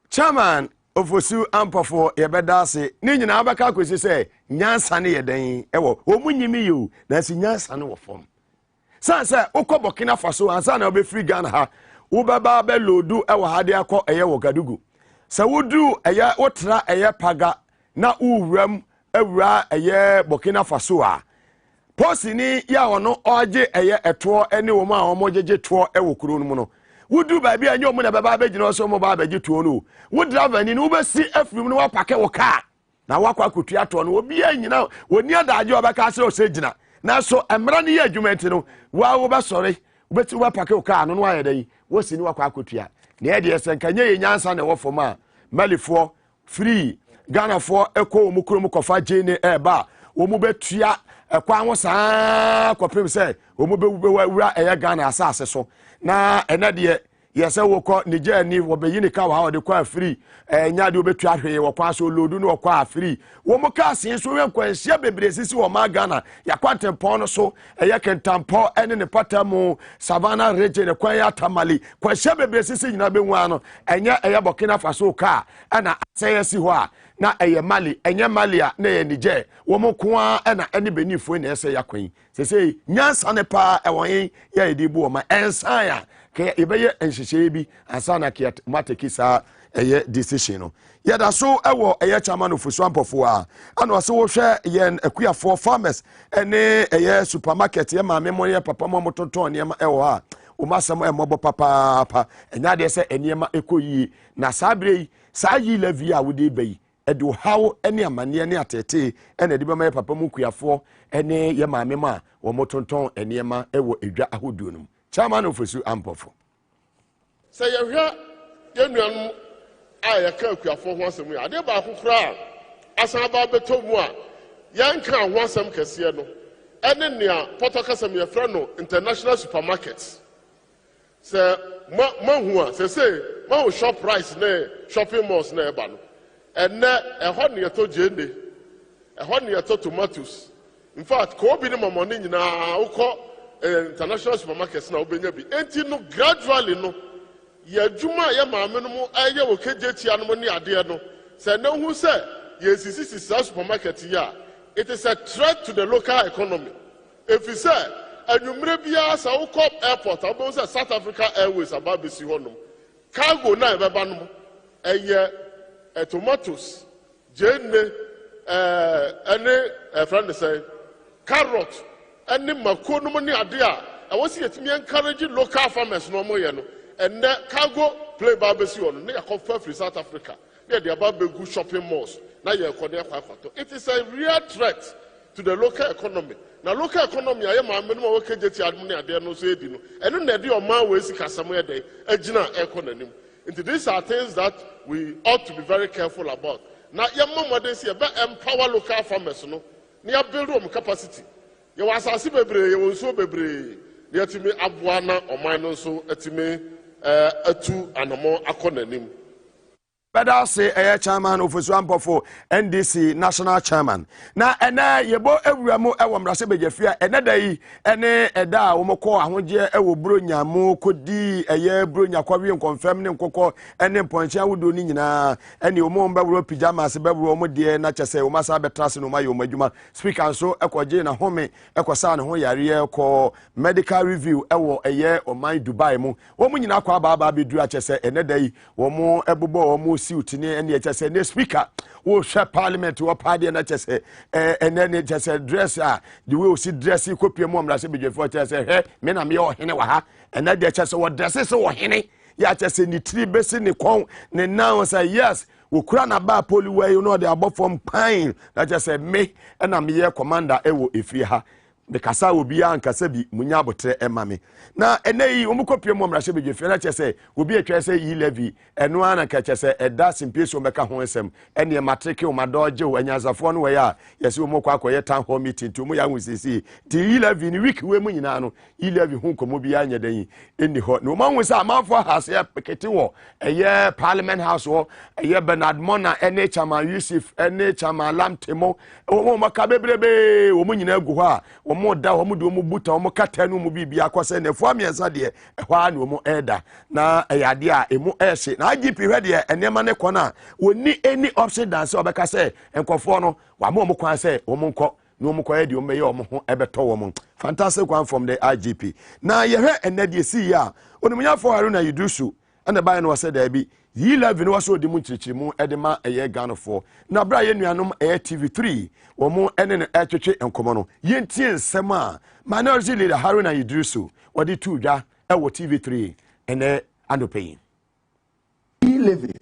Chairman Ofosu ampofo yebeda ase ni nyina abaka kwesi se nyansa ne yeden ewo omunyimi yu na si nyansa ne wo fom sanse ukọ Burkina Faso ansa na obefiri Ghana ha ubaba be lodu ewo hade akọ eye wo Gadugu sa wudu eye wotra eye paga na uwram ewura eye Burkina Faso a posini ya ono oje eye eto ene wo ma omojeje to ewo kuro no mu no wudu ba bia nyo mu na baba abegina so mo ba abegi tuo no wo driver ni no besi afrim no wa pake wo car na wakwa akotua to no obi anyina woni adaje obeka ase o se gina na so emra ne ye adwumenti no wa wo ba sori ubeti wa pake wo car no no aye dai wo si ni wakwa akotua na ye de esenkanye ye nyansa na wo fom a malifo free Ghana for eko mu kuro mu kofa jene eba wo mu betua ekwa ho saa kopem se wo mu be wura eye Ghana asase so na enade yese woko Niger ni wo be yini ka wa de kwa free nya de obetu ahwe wo kwa so lodu no kwa free wo mo ka sin so wen kwa hia bebre sisi wo ma Ghana ya kwantempon no so eye kentampo ene ne patamu Savannah region kwa ya Tamale kwa hia bebre sisi nyina be nwa no enya eye Burkina Faso ka ana aseyesi ho a na eye Mali enye Mali a na ye Niger wo mo kwa na ene benifo na ese yakwan sese nyansa ne pa ewon ya edibu wo ma ensan ya ke ibeye enhyehyeye bi asana ke matekisa eye decision no yeda so ewo eye chairman Ofosu ampofo a ano ase wo hwe ye akuafo farmers ene eye supermarket ye ma memori ye papa mo motonton ne ma ewo ha o masam e mobo papa enya de se eniema ekoyi na sabre sa yi levi a wode bayi edo hawo ene amane ne atete ene de be ma papa mu kuafo ene ye ma mema wo motonton eniema ewo edwa ahoduo no Chairman Ofosu ampofo se ye hwa ye nuanu a ye ka akuafo ho asem ya ade ba kokora asan ba beto mu a ye nka ho asem kase no ene nea potokasem ye fra no international supermarkets se mahu a se mahu shop price ne shopping malls na eba no ene eho ne to jende eho ne to tomatoes in fact ko bi ne mamoni nyina ukọ international supermarkets na obenya bi enti no gradually no ya juma ya maame no mu aye wo kejetia no ni ade no se na hu se ye sisi supermarket ya it is a threat to the local economy if you say anumre bia sa ukọ airport abo se South Africa Airways ababesi honom cargo na ebeba no tomatoes, jene, friend say, carrot, and makonomani idea. I was yet me encouraging local farmers no more, and cargo play barbecue on near confirm for South Africa. Near the above good shopping malls. Now you're it is a real threat to the local economy. Now, local economy, I am a minimum worker jet money at the no say, and then they do a man way somewhere day, a general economy. And these are things that we ought to be very careful about. Now, your mama, they say, empower local farmers, no, near build room capacity. You was a sibebre, you will so bebre, near to me, Abuana or mine so, at me, a two and a more economy. Dwabo Ase chairman of Swampo NDC national chairman. Na ena yebo ewuramu ewo mrase bejefia ena dai ene eda omoko ahoje ewo bronya mu kodi eye bronya kwawe confirm ne nkokọ ene ponche awodo ni nyina ene omo mbawro pyjamas bawro omo de na chese o masa betrase no mayo madwuma speaker so ekoje na home ekosa ne ho yare ekọ medical review ewo eye oman Dubai mu omo nyina kwa aba beduru achese ene dai omo ebobo omo siutini ene chese ne speaker wo hwe parliament wo party na chese ene chese dress the way we see dress kopie mu mrase bejefo chese he me na me o hene wa ha ene de chese wo dress se wo hene ya chese ni tri besi ni kon ne now say yes wo kura na ba poliway you know the above from pine na chese me na me ye commander ewo efie ha de kasa obi ankasa bi munya abotre emame na eneyi omukopie mu mrase bejefie na chese obi atwa se yi levy eno ana ka chese eda simpieso meka ho ensem ene matrike o madoje o anyazafo no we ya yesi omukọ akoye town hall meeting to mu ya nwusisi ti yi levy ni week we mu nyina no yi levy hu komo bi anya dan eni ho no manwu se amanfo hase ya pekete wo eye parliament house wo eye Bernard Mona ene chama Yusuf ene chama Lamtemo o maka bebrebe o mu nyina agu ho a mo da ho mo do mo buta mo kata no mo bibia akose na fu amiensa de ehwa na mo eda na eyade a emu ehye na IGP hwe de enema ne kona woni any option dance obeka se enkofo no wa mo kwan se o mo nko no mo kwa de o meye o mo ho ebeto wo mo fantastic one from the IGP na ye hwe enade si ya onimnya for Haruna Yudusu and the buy no say there be yi 11 was so de mu chichimu edema eye Ghana na bra ye nuanom TV3 wo mo ene ne etwetwe enkomo no yentie nsem a minority leader Haruna Yudusu wodi tu dwa ewo TV3 ene anopeyin e-levy,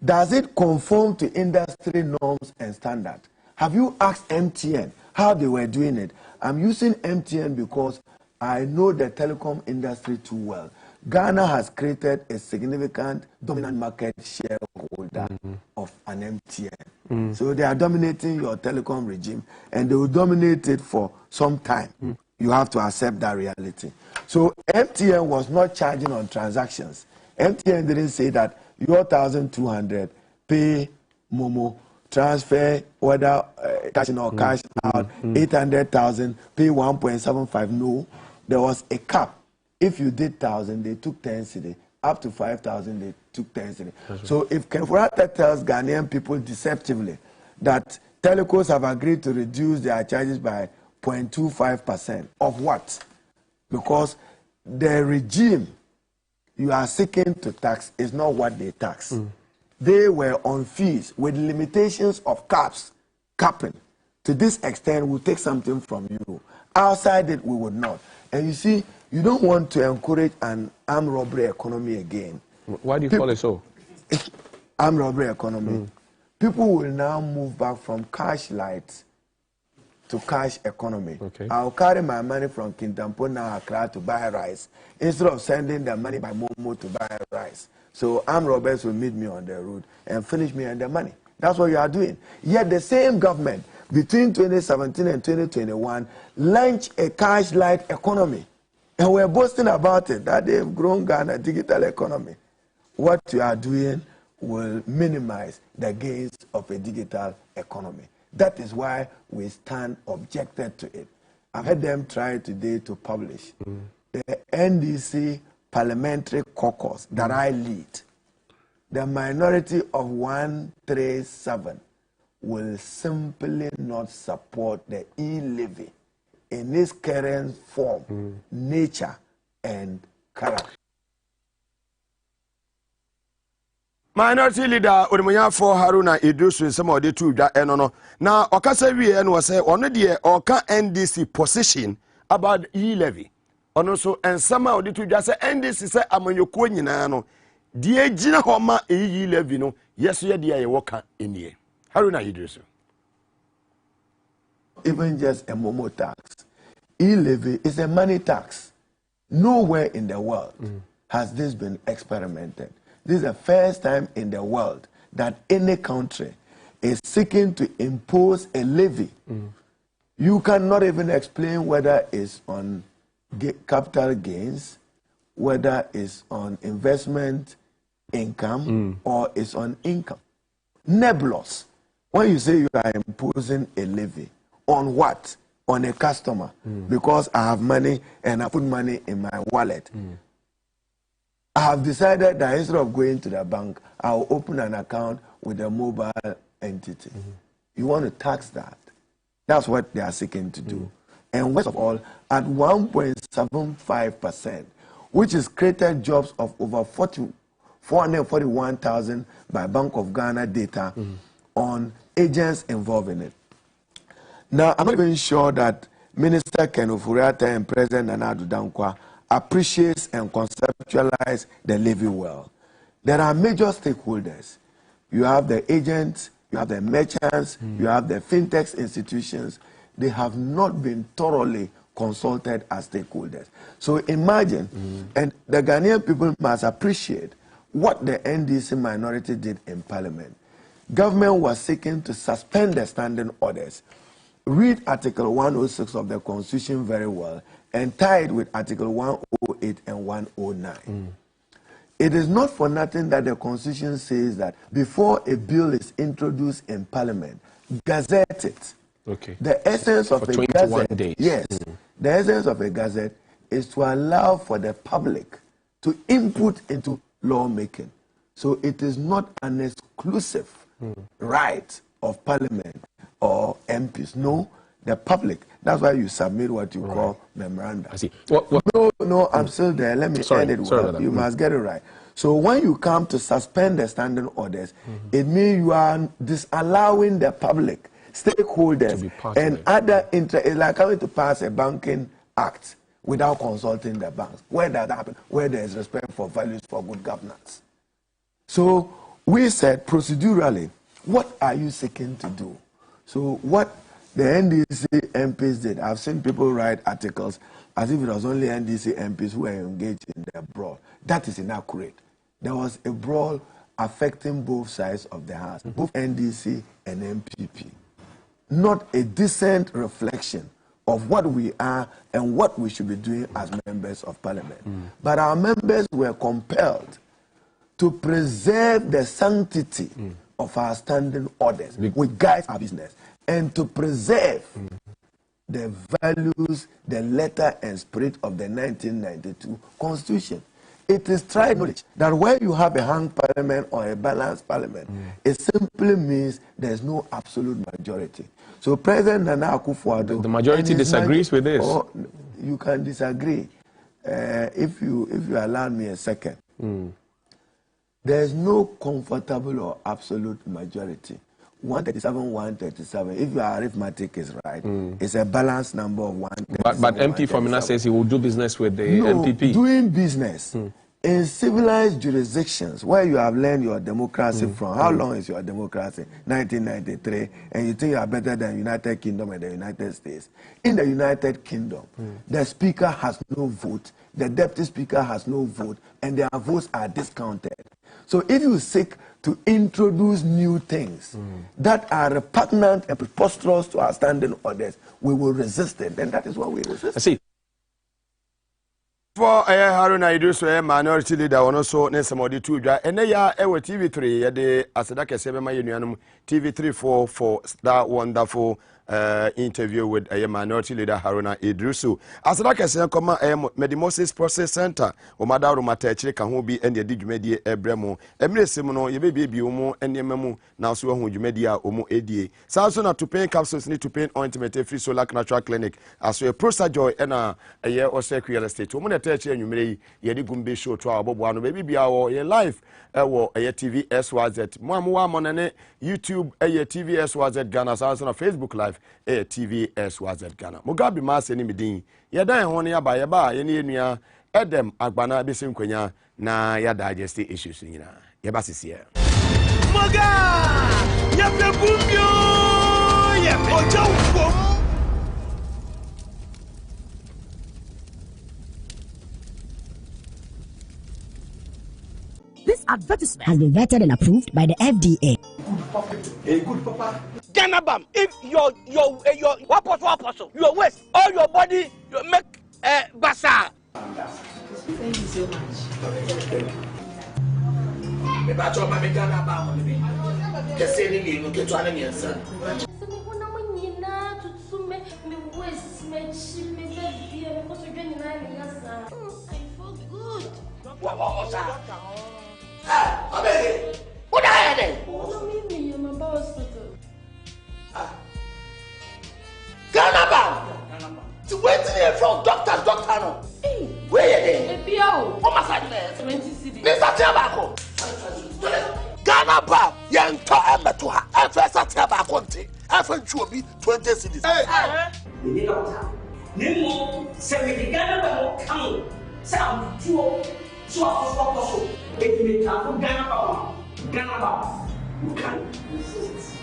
does it conform to industry norms and standards? Have you asked MTN how they were doing it? I'm using MTN because I know the telecom industry too well. Ghana has created a significant dominant market shareholder of an MTN. So they are dominating your telecom regime and they will dominate it for some time. You have to accept that reality. So MTN was not charging on transactions. MTN didn't say that your 1,200 pay Momo, transfer, whether cash in or cash out, 800,000 pay 1.75. No, there was a cap. If you did 1,000, they took 10 cedi. Up to 5,000, they took 10 cedi. So if Kenfurata tells Ghanaian people deceptively that telecos have agreed to reduce their charges by 0.25%, of what? Because the regime you are seeking to tax is not what they tax. They were on fees with limitations of capping. To this extent, we'll take something from you. Outside it, we would not. And you see, you don't want to encourage an armed robbery economy again. Why do you call it so? Armed robbery economy. People will now move back from cash light to cash economy. Okay. I'll carry my money from Kintampona, Accra to buy rice instead of sending the money by Momo to buy rice. So armed robbers will meet me on the road and finish me on the money. That's what you are doing. Yet the same government between 2017 and 2021 launched a cash light economy. And we're boasting about it, that they've grown Ghana digital economy. What you are doing will minimize the gains of a digital economy. That is why we stand objected to it. I've had them try today to publish the NDC parliamentary caucus that I lead. The minority of 137 will simply not support the e-levy in its current form, nature, and character. Minority leader Onimunya for Haruna Idrisu some of the two enono. Now Okasa we and was say on the Oka NDC position about e-levy. And also and some of the two just say NDC say amanyoko nyina no. Die gina homa e-levy no. Yes ye dia ye woka enie. Haruna Idrisu. Even just a momo tax. E-levy is a money tax. Nowhere in the world has this been experimented. This is the first time in the world that any country is seeking to impose a levy. You cannot even explain whether it's on capital gains, whether it's on investment income, or it's on income. Nebulous. When you say you are imposing a levy, on what? On a customer. Because I have money and I put money in my wallet. I have decided that instead of going to the bank, I'll open an account with a mobile entity. You want to tax that. That's what they are seeking to do. And worst of all, at 1.75%, which is created jobs of over 441,000 by Bank of Ghana data on agents involved in it. Now, I'm not even sure that Minister Ken Ofori-Atta and President Nana Addo Dankwa appreciates and conceptualize the levy well. There are major stakeholders. You have the agents, you have the merchants, you have the fintech institutions. They have not been thoroughly consulted as stakeholders. So imagine, and the Ghanaian people must appreciate what the NDC minority did in Parliament. Government was seeking to suspend the standing orders. Read Article 106 of the Constitution very well and tie it with Article 108 and 109. It is not for nothing that the Constitution says that before a bill is introduced in Parliament, gazette it. Okay. The essence of a gazette, days. yes, the essence of a gazette is to allow for the public to input into lawmaking. So it is not an exclusive right of Parliament or MPs. No, the public. That's why you submit what you call memoranda. I see. No, I'm still there. Let me end it well. You must get it right. So when you come to suspend the standing orders, it means you are disallowing the public, stakeholders, and other interests. It's like coming to pass a banking act without consulting the banks. Where does that happen? Where there is respect for values for good governance. So we said procedurally, what are you seeking to do? So what the NDC MPs did, I've seen people write articles as if it was only NDC MPs who were engaged in the brawl. That is inaccurate. There was a brawl affecting both sides of the house, both NDC and MPP. Not a decent reflection of what we are and what we should be doing as members of Parliament. But our members were compelled to preserve the sanctity of our standing orders, which guides our business, and to preserve the values, the letter and spirit of the 1992 Constitution. It is tried knowledge that when you have a hung parliament or a balanced parliament, it simply means there's no absolute majority. So President Nana Akufo-Addo, the majority disagrees with this. Oh, you can disagree. If you allow me a second. There's no comfortable or absolute majority. 137, 137. If your arithmetic is right, it's a balanced number of 137. But MP Formina says he will do business with the MPP. Doing business in civilized jurisdictions where you have learned your democracy from. How long is your democracy? 1993. And you think you are better than United Kingdom and the United States. In the United Kingdom, the speaker has no vote, the deputy speaker has no vote, and their votes are discounted. So if you seek to introduce new things that are repugnant and preposterous to our standing orders, we will resist it. And that is what we resist. I see. For Haruna Idrisu, minority leader, and also Nesamodi Tuja, and they are TV3, the Asadaka 7 TV3 for that wonderful interview with a minority leader Haruna Idrisu. As like I said, Medimosis Process Center, Omada Romata Chika Hobi and the Digmedia Ebremo, Emre Simono, ye baby Omo, and Yememu, now so who Jumedia Omo ADA. Samsona to pain capsules need to pain ointment free solar natural clinic as a Prosta Joy and a year or so real estate. Woman attach and you may Yedi Gumbe show to our Bobo, baby our your life, a Tvxyz, Mamma Monane, YouTube, a Tvxyz Ghana, Samsona Facebook Live. Tvxyz Ghana. Mugabe mas eni midin. Yada ehone ya ba yeni enua Edem agbana besim kwanya na ya digest issues nyina. Yeba sisi. Muga! Ya pebumbio! Ya ojo. This advertisement has been vetted and approved by the FDA. Hey, good papa. Ganabam, if your apostle, your waist, all your body, you make basa. Thank you so much. What are you? Ganabam! To wait here from doctor no. Where are they? Oh my God, 20 cities. This is Tiabaco. Ganabam, young to Emma to her. I first at Tiabaconte. I found you be 20 cities. Nemo, say Ganabam come. Sound two. So I it may come from Ganabam. You can resist.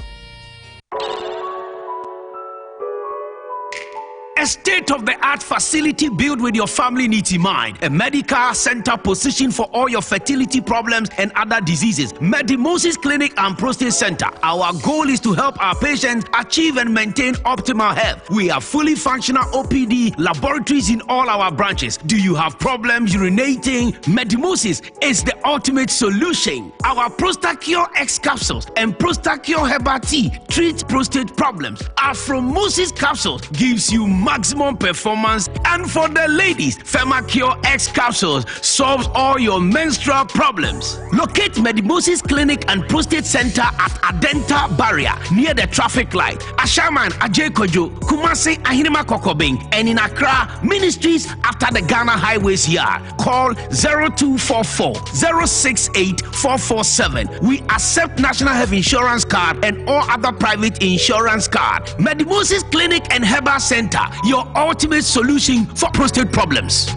A state-of-the-art facility built with your family needs in mind. A medical center positioned for all your fertility problems and other diseases. Medimosis Clinic and Prostate Center. Our goal is to help our patients achieve and maintain optimal health. We have fully functional OPD laboratories in all our branches. Do you have problems urinating? Medimosis is the ultimate solution. Our Prostacure X capsules and Prostacure Herbal Tea treat prostate problems. Afromosis capsules gives you maximum performance, and for the ladies, Femacure X capsules solves all your menstrual problems. Locate Medimosis Clinic and Prostate Center at Adenta Barrier near the traffic light, Ashaman, Ajekojo, Kumasi, Ahinima Kokobing, and in Accra, Ministries after the Ghana Highways yard. Call 0244 068 447. We accept National Health Insurance card and all other private insurance card. Medimosis Clinic and Herbal Center, your ultimate solution for prostate problems.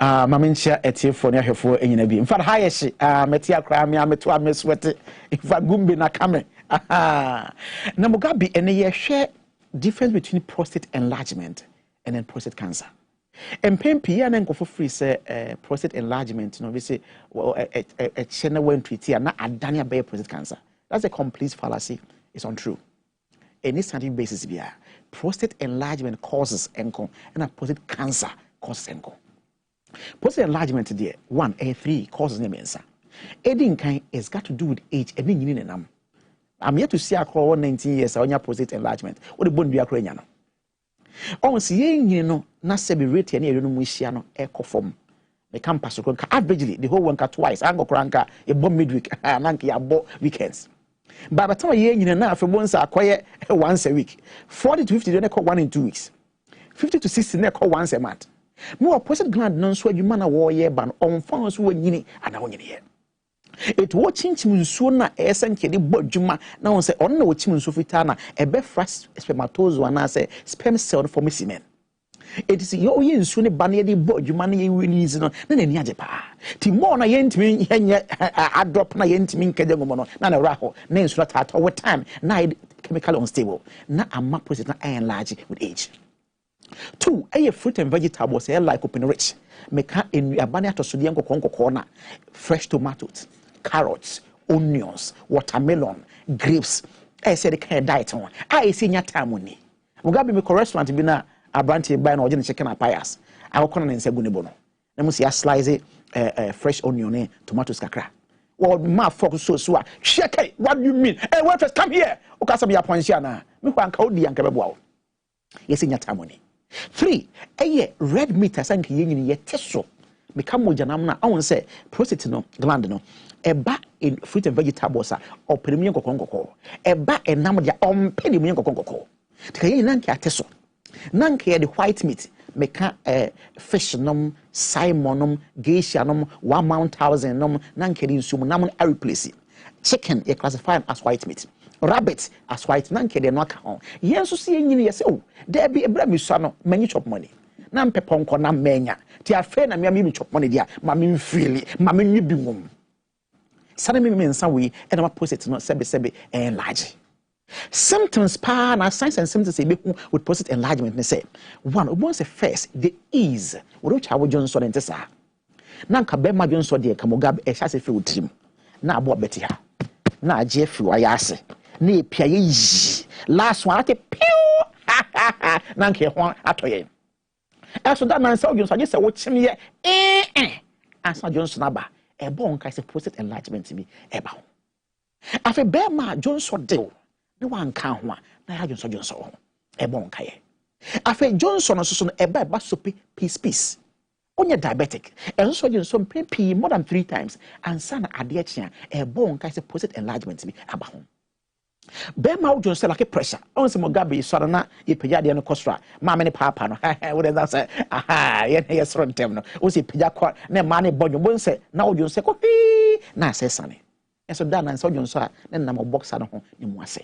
Mamencha etie for ne ahwefo enyina bi. In fact, ha yeshi meti akra me ameto ameswete. In fact, gumbe na kame. Na Mugabe ene ye hwe difference between prostate enlargement and then prostate cancer. MPP and then free say prostate enlargement, we say a channel when treaty and not adania by prostate cancer. That's a complete fallacy. It's untrue. Any scientific basis be prostate enlargement causes enco and a prostate cancer causes enco. Prostate enlargement there 1A3 causes nemensa. Adding kind is got to do with age and meaning. I'm yet to see a crow 19 years on your prostate enlargement. What the bone be a craniano. On seeing you know, not sebi rate any no echo form. The campus averagely the whole one twice. I go cranka a bomb midweek and a bo weekends. By the time you know for once I acquire once a week. 40 to 50 don't call 1 in 2 weeks. 50 to 60 they call once a month. More prostate gland non swear you man a warrior ban on phones who yini and I want you here. It watching Chimunsuona SNK Bojuma now say on no Chimunsufitana a befras spermatozoa say sperm cell for missing. It is your yin soon a banny Bojumani release no any ajepa. Timona yentmin I drop na yentmin kedemono, nana raho, names flat at over time, night chemical unstable. Na a map was not iron large with age. 2, a fruit and vegetables like open rich. Make in a banner to Sudianko Conco corner, fresh tomatoes, carrots, onions, watermelon, grapes. I said, the kind of diet on. I see your time money. Mugabe me restaurant be na a branch by no chicken apayas. I will call and say Gunibono. na mo say slice fresh onion tomatoes kakra or ma focus so shake what do you mean hey wait come here o ka sabe ya ponsia na me kwa nka odi anka bebo yes nya tamoni 3 red meat asanka yenyini ye teso me ka moja nam na awon say prostate no gland no eba in fruit and vegetables or premium kokoko eba enam dia ompeni mu kokoko tika yenyini nanka teso nanka the white meat meka fish nom salmon geisha nom 1000 nom nankeri nsum nam a replace chicken you classify as white meat rabbit as white nankeri no aka ho yenso se nyini ye se oh there be ebra misua no many chop money na mpepon ko na menya ti afa na me chop money dia ma me feel ma me nwi bi ngom sana me nsa we e na ma post no sebe large symptoms and signs and symptoms with prostate enlargement they say one once first the ease which how Johnson and Tessa na nka be ma Johnson de kamogab e hase fe wotrim na abo beti ha na Jeffrey wayase na epia yi last one ate pew na nke ho atoye eso that man say Johnson just say wo chim ye asa Johnson aba e bon ka say prostate enlargement bi e ba ho afi be ma Johnson de no one can ho na ya Johnson e bon kaye afa Johnson so no eba sopi peace onye diabetic enso Johnson pay more than 3 times and sana ade chia e bon kai se prostate enlargement bi aba ho be ma Johnson like pressure on se Mugabe so na e pija de no kostra ma me ne papa no what does that say aha ye na yes run tem no o se pija kwa na ma ne bonyo bon se na Johnson ko na se sane enso da na enso Johnson na na mo boxer no ho ni mu ase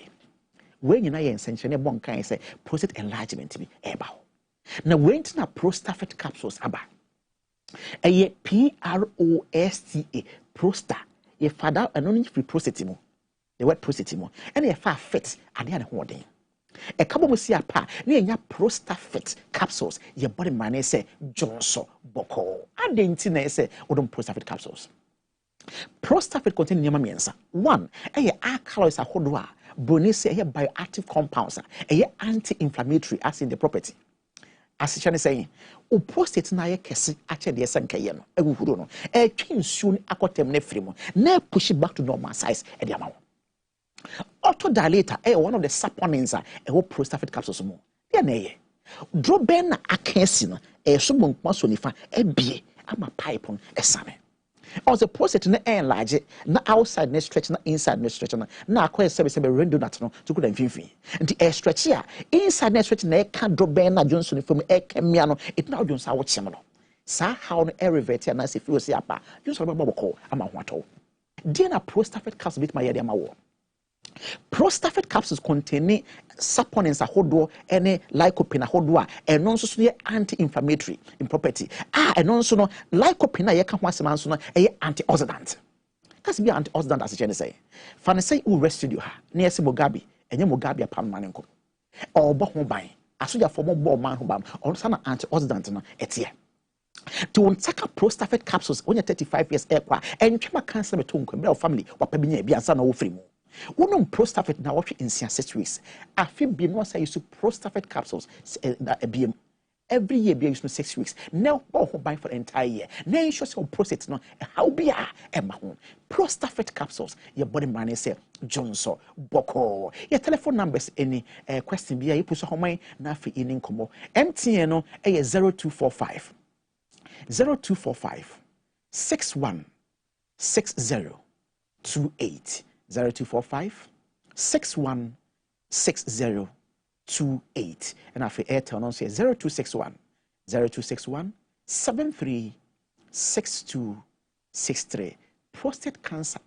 when you know your essential bon kan say prostate enlargement bi eba na when na prostate capsules aba eye PROSTA prosta ye fada anoni free prostate mo the word prostate mo and ye fa fit ade ade ho den e kabo mo si apa na enya prostate fit capsules ye body man say Johnson boko adenti na say odom prostate capsules prostate contain nyama miensa one eye alkaloids ahodo a Bruni say bioactive compounds anti-inflammatory as in the property. As Chani saying, o prostate na ye kesi ache de sankaye no eguhuru no e twi nsuo ni akotem na free mo na push it back to normal size e de ama wo. Autodilator one of the saponins prostate capsules mo. Dia na ye. Droben na akensi no so bonkwa so nifa bie ama pipe no esame. Also prostate na enlarge na outside na stretch na inside na stretch na akwa sebe rendo nat no to kuda mfimfin nti stretch here inside na stretch na ka droben na Johnson from kemia no it na Johnson awo chem no sa how no revert na se feel say apa Johnson ba boboko ama ho ato dia na prostate capsule bit ma ye ma wo. Prostate capsules contain saponins ahodo ene lycopene ahodo a eno nso so ye anti-inflammatory in property eno nso no lycopene ye ka ho asema nso no ye antioxidant kasi bi antioxidant as je say fa say u residue ha na ye se Mugabe enye Mugabe apam man nko obo ho ban asoja for mo man ho ban onsa na antioxidant no etie to untaka prostate capsules when you're 35 years ekwa entwema cancer betonko be family wapabinya bi ansa na wo free mu. One prostate now watch in 6 weeks. I feel be no say use prostate capsules every year be use 6 weeks. Now buy for the entire year. Now you show prostate no how be prostate capsules your body man say Johnson Boko. Your telephone numbers any question be you put so home na fi in komo. MTN no 0245 616028 0245 616028 and after Airtel no say 0261 736263 prostate cancer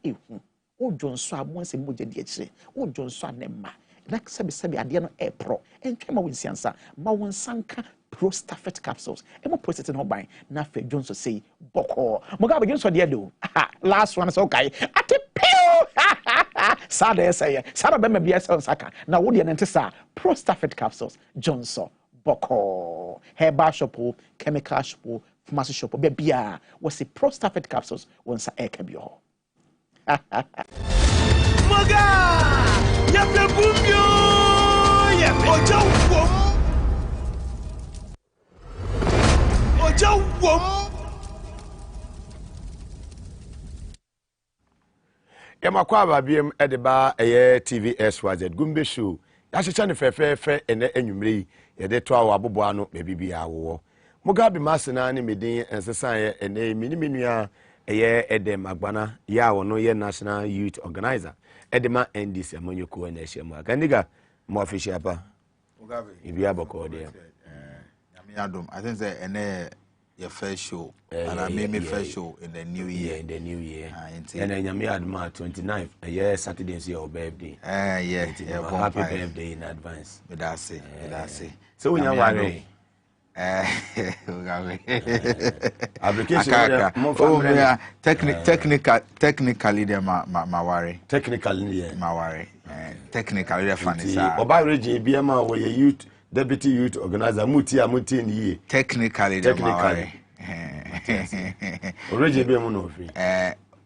o Johnson abon se moje di akire o Johnson anemma na sabi ade no pro entwema winsiansa ma wonsanka prostate capsules emo prostate no ban na fe Johnson say boko Mugabe Johnson de do last one so okay ate Sada say Sada be me bia saka na wo de nte sa prostate capsules Johnson boko herbal shop chemical shop pharmacy shop be bia we say prostate capsules wonsa eka bi ho Maga ya fe bumbio ya ojo wom Yamakwa babiem edeba eye Tvxyz Gumbe show. Yahyecha ne fefefe ene enwumre yede to awo abobo ano bebibi awo. Mugabe masena ne medin ensesan ye ene minimia eye edem agbana ya wo no ye National Youth Organizer. Edema NDC amonyoko ene hyiam aganiga mo official pa. Mugabe ibi aboko de. Yamiadum I think say ene your first show and I made my first show in the new year. In the new year. And then Yamiadum 29th a Saturday is your birthday. Yeah. Happy birthday in advance. But that's it. That's it. So when you worry. Technically they ma worry. Technically ma worry. Technically they funny sir. Oba region BMA where youth deputy youth organizer muti ni technically they ma worry. Region BMA no free.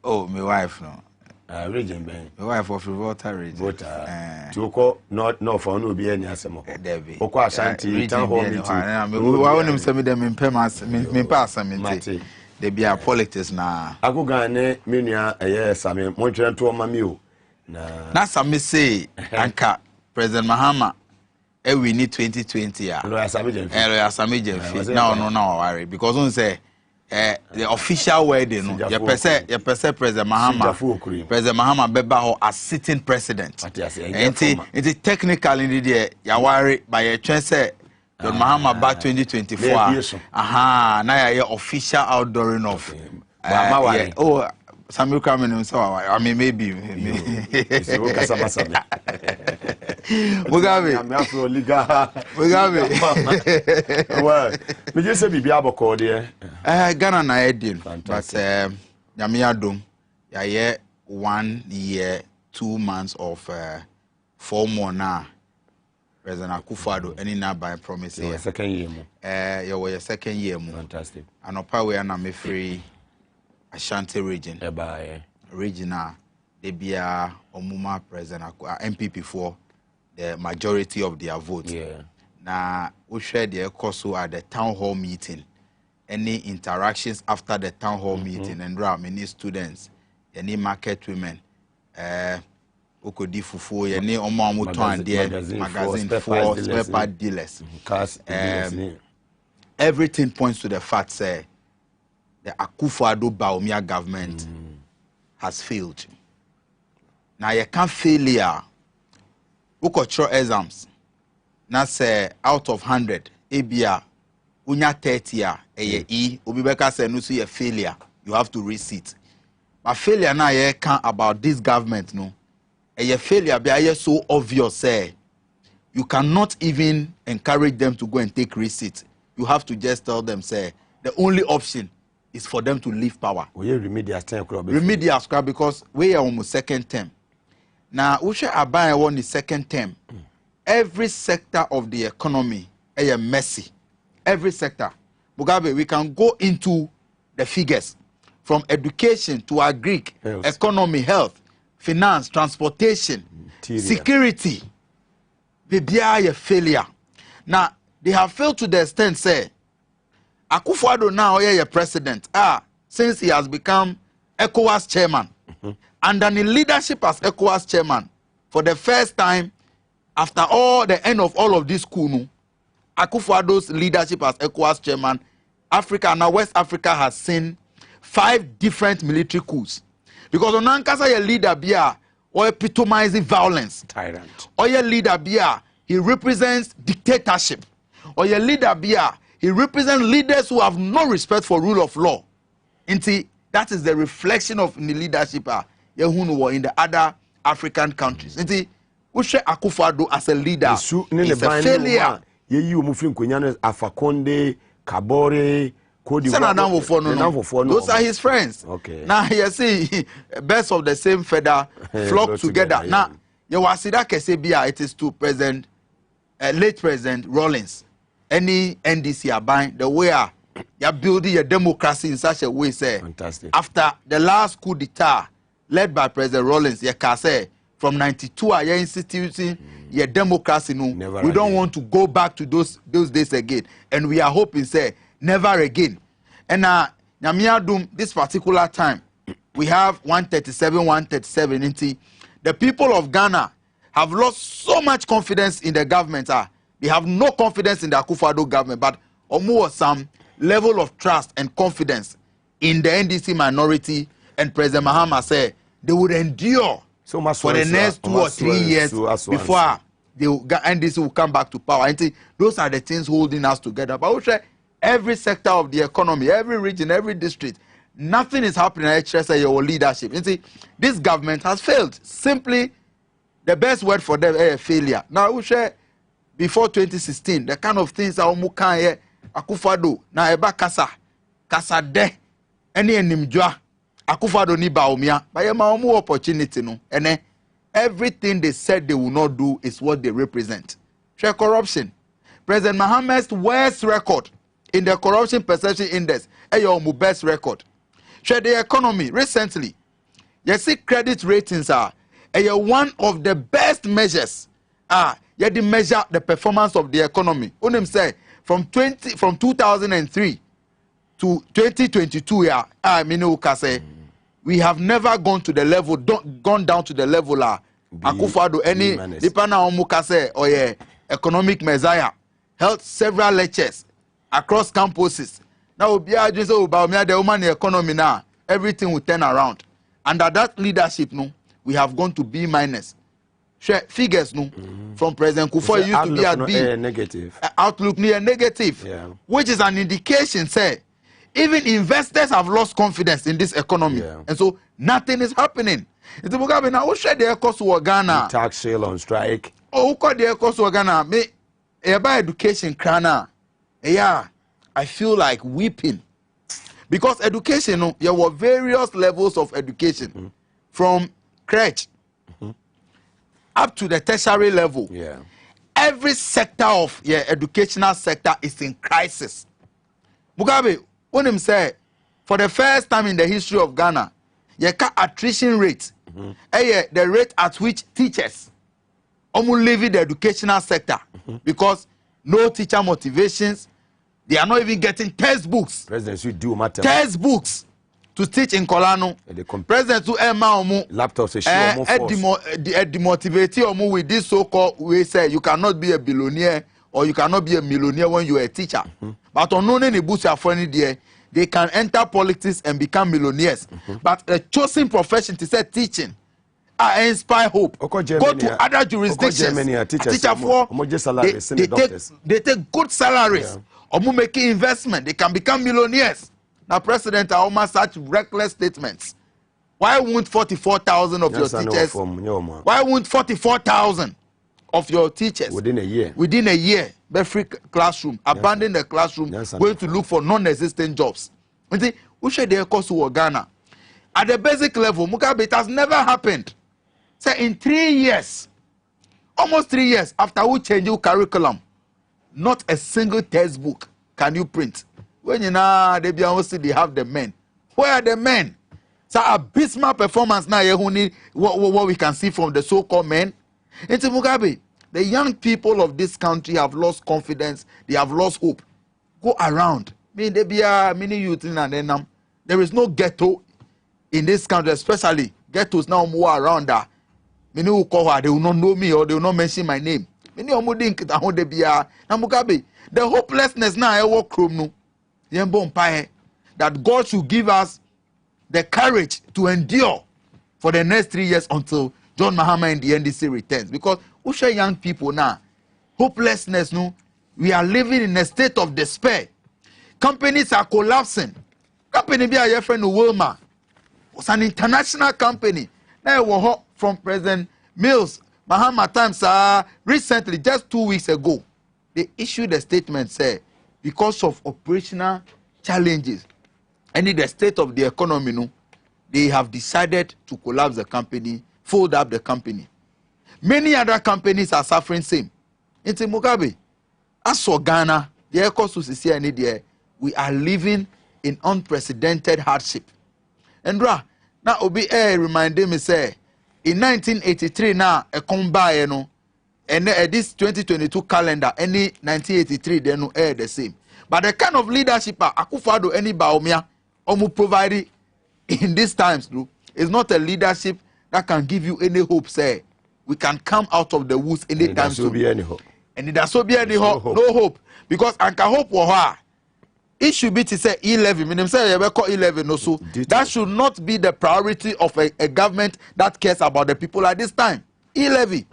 Oh my wife no. Region Ben. My wife of Volta region. Volta. To no for no be any asemo. Debi. Oko Ashanti town hall meeting. Wa wonim say me dem me pass me. They be a politics na. Agoga ne menua same mo twere to ma mi o. Na same say anka President Mahama we need 2020 ya. Lawyer Sami Jemfi. Lawyer Sami Jemfi. Now worry because on say the official wedding no your person President Mahama beba ho as sitting president. It technically in the ya worry by a chance John Mahama back 2024. Now ya official outdooring of oh Samuel Kamenu so I mean maybe Mugabe well me just say bibia aboko there Ghana na edin but Yamiadum ya 1 year 2 months of 4 more now President Akufo-Addo any na by promise here second year mo your second year mo fantastic anopa we na me free Ashanti region regional they be omuma President MPP for the majority of their votes. Now we share the course at the town hall meeting. Any interactions after the town hall meeting and many students, any market women, Okodifufu, any Omamuto and their magazine for spare part dealers. Everything points to the fact say the Akufo-Addo Bawumia government has failed. Now you can't fail here. Ukochro exams. Na say out of 100, ebia unya 30 ya E, obibeka say no so ye failure. You have to resit. But failure na ye can about this government no. Ye failure be ye so obvious say you cannot even encourage them to go and take receipt. You have to just tell them say the only option is for them to leave power. We remedial term remedial because we are almost second term. Now, we should abide on the second term. Every sector of the economy is messy. Every sector. Mugabe, we can go into the figures from education to agri, economy, health, finance, transportation, security. Maybe a failure. Now, they have failed to the extent, say, Akufo-Addo now is a president. Since he has become ECOWAS chairman. Under the leadership as ECOWAS chairman, for the first time, after all the end of all of this coup, Akufo-Addo's leadership as ECOWAS chairman, Africa, now West Africa has seen 5 different military coups. Because on Nankasa, your leader Bia, or epitomizing violence. Tyrant. Or your leader Bia, he represents dictatorship. Or your leader Bia, he represents leaders who have no respect for rule of law. That is the reflection of the leadership in the other African countries. Ushe Akufo-Addo as a leader is a failure. Afakonde, Kabore, those are his friends. Okay. Now you see, best of the same feather flock together. Now you wasida kesebia it is to late President Rawlings. Any NDC are buying the way you're building your democracy in such a way, say. Fantastic. After the last coup d'etat led by President Rawlings, you can say from 92, you're instituting your democracy. No, we don't want to go back to those days again, and we are hoping, say, never again. And Nyamiadum, this particular time, we have 137. The people of Ghana have lost so much confidence in the government. They have no confidence in the Akufo-Addo government, but almost some level of trust and confidence in the NDC minority and President Mahama said they would endure for the next 2 or 3 years before the NDC will come back to power. And those are the things holding us together. But we every sector of the economy, every region, every district, nothing is happening at your leadership. This government has failed. Simply, the best word for them is failure. Now, we share before 2016, the kind of things that Omukanye, Akufo-Addo, na eba kasa de, any enimjwa, Akufo-Addo ni baumia, but yema omu opportunity no, and everything they said they will not do is what they represent. Share corruption. President Mahama's worst record in the corruption perception index, your best record. Share the economy recently. You see credit ratings are one of the best measures. You measure the performance of the economy. Unim say from 2003 to 2022 we have never gone to the level, gone down to the level Akufo-Addo any dipana omukase or economic messiah held several lectures across campuses. Now the woman economy now everything will turn around. Under that leadership we have gone to B-. Figures from President Kufuor used to be at B. Negative. Outlook near negative, which is an indication, say, even investors have lost confidence in this economy. And so nothing is happening. It's Mugabe now, who share the cost of Ghana? Tax sale on strike. Oh, who called the cost of Ghana? Me, about education, Krana. Yeah, I feel like weeping. Because education, there were various levels of education. From crèche up to the tertiary level. Every sector of educational sector is in crisis. Mugabe, when him say, for the first time in the history of Ghana, attrition rate, the rate at which teachers leave the educational sector because no teacher motivations, they are not even getting textbooks. Textbooks to teach in Kolano. President to laptops demotivate with this so-called way say you cannot be a billionaire or you cannot be a millionaire when you are a teacher. But on no any boost your friend there, they can enter politics and become millionaires. But a chosen profession to say teaching, I inspire hope. Go to other jurisdictions. Teacher for they take good salaries. Or making investment, they can become millionaires. Now, President almost such reckless statements. Why won't 44,000 of your teachers? Why won't 44,000 of your teachers within a year? Be free classroom, abandon the classroom, going to look for non-existent jobs. We should their course to Ghana. At the basic level, Mugabe, it has never happened. Say in 3 years, almost 3 years after we change your curriculum, not a single textbook can you print. When they have the men. Where are the men? So abysmal performance now. What we can see from the so-called men. Into Mugabe, the young people of this country have lost confidence. They have lost hope. Go around. There be many youth in and there is no ghetto in this country, especially ghettos now more around that. Many who call her, they will not know me or they will not mention my name. Many Mugabe, the hopelessness now I walk room that God should give us the courage to endure for the next 3 years until John Mahama and the NDC returns. Because we share young people now, hopelessness, we are living in a state of despair. Companies are collapsing. Company be a friend Wilma. It's an international company. Now from President Mills, Mahama Times recently, just 2 weeks ago, they issued a statement say because of operational challenges and in the state of the economy, they have decided to collapse the company, fold up the company. Many other companies are suffering same. In Mugabe, as for Ghana, the economy we are living in unprecedented hardship. And now Obi reminded me say in 1983 now a combine and this 2022 calendar any 1983 they no the same. But the kind of leadership Akufo-Addo any baomia omu provide in these times, it's not a leadership that can give you any hope, say, we can come out of the woods anytime soon. Be any hope. And it does not be any hope, no hope. Because I can hope for her. It should be to say 11. Meaning say you call 11 also. That should not be the priority of a government that cares about the people at this time. 11.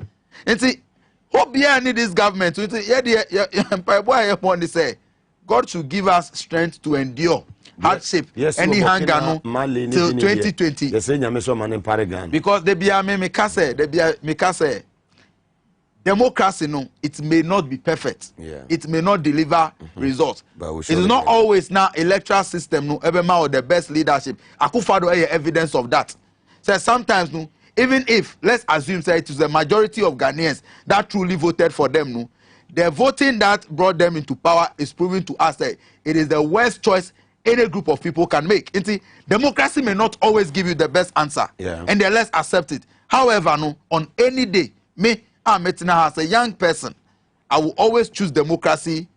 And see, hope behind this government. God should give us strength to endure hardship. Yes, any hangano till 2020. Because they be me say democracy, no, it may not be perfect. Yeah. It may not deliver results. It is not always now electoral system, no, ever or the best leadership. Akufo-Addo evidence of that. So sometimes, no, even if, let's assume, say, it is the majority of Ghanaians that truly voted for them, no, the voting that brought them into power is proving to us that it is the worst choice any group of people can make. Democracy may not always give you the best answer. Yeah. And then let's accept it. However, no, on any day, as a young person, I will always choose democracy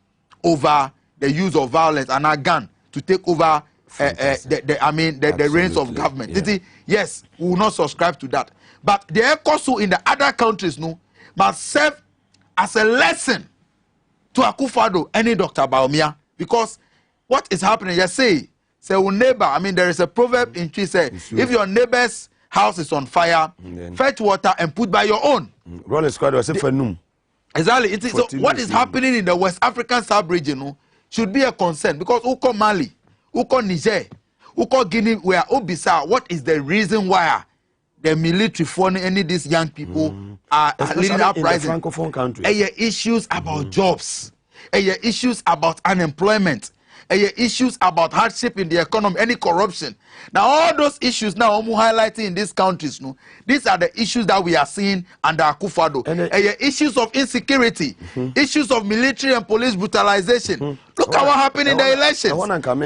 over the use of violence and a gun to take over the reins of government. Yeah. Yes, we will not subscribe to that. But the ECOSO in the other countries, no, must serve as a lesson to Akufo-Addo, any Dr. Baumia, because what is happening, you say neighbor, there is a proverb in Twi say, if your neighbor's house is on fire, fetch water and put by your own. Rolling squad was for noon. Exactly. So what is happening in the West African sub-region should be a concern, because Uko Mali, Uko Niger, Uko Guinea, where Obisa, what is the reason why the military funding any of these young people are leading uprising? In the Francophone countries. Issues about jobs, issues about unemployment, issues about hardship in the economy, any corruption. Now all those issues now I'm highlighting in these countries, no, these are the issues that we are seeing under Akufo-Addo. Issues of insecurity, issues of military and police brutalization. Look at what happened in the elections.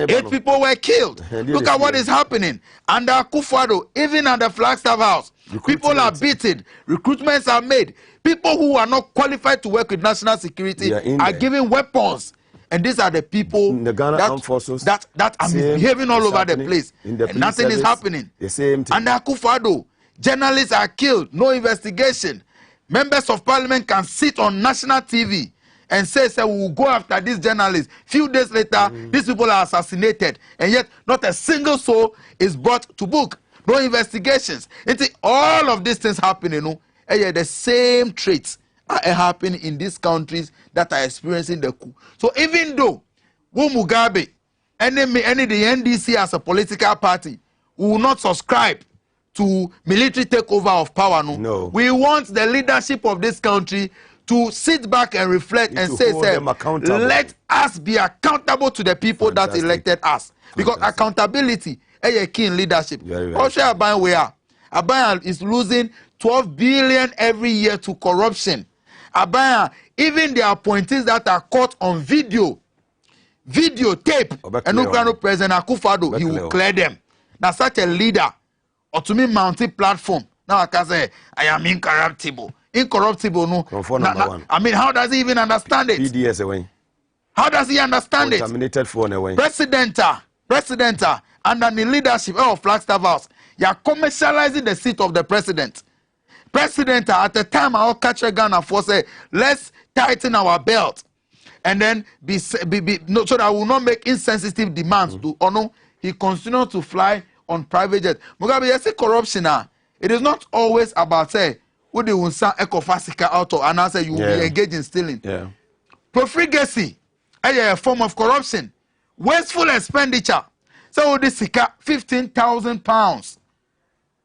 8 people were killed. Look at what is happening under Akufo-Addo, even at the Flagstaff House. People are beaten, recruitments are made. People who are not qualified to work with national security are given weapons. And these are the people in the Ghana Armed Forces that are behaving all over the place. And nothing is happening. The same thing. Under Akufo-Addo, journalists are killed, no investigation. Members of parliament can sit on national TV and say we will go after these journalists. Few days later, these people are assassinated. And yet, not a single soul is brought to book. No investigations. All of these things happening, the same traits are happening in these countries that are experiencing the coup. So even though Mugabe and the NDC as a political party will not subscribe to military takeover of power, no. We want the leadership of this country to sit back and reflect and say, let us be accountable to the people that elected us. Because accountability is a key in leadership. Also, Abaya is losing 12 billion every year to corruption. Abaya, even the appointees that are caught on videotape, and Ukraine President Akufo-Addo, he will clear them. Now, such a leader, or to me, mounting platform. Now, I can say, I am incorruptible. Incorruptible, no. How does he even understand it? PDS away. How does he understand it? Contaminated phone away. President, under the leadership of Flagstaff House, you are commercializing the seat of the president. President, at the time, I'll catch a gun and say, let's tighten our belt. And then so that we will not make insensitive demands to honor. He continued to fly on private jets. Mugabe, you say corruption now. It is not always about say, who they will send Ecofasika out of and answer you will be engaged in stealing. Yeah. Profligacy, a form of corruption. Wasteful expenditure. So this is £15,000.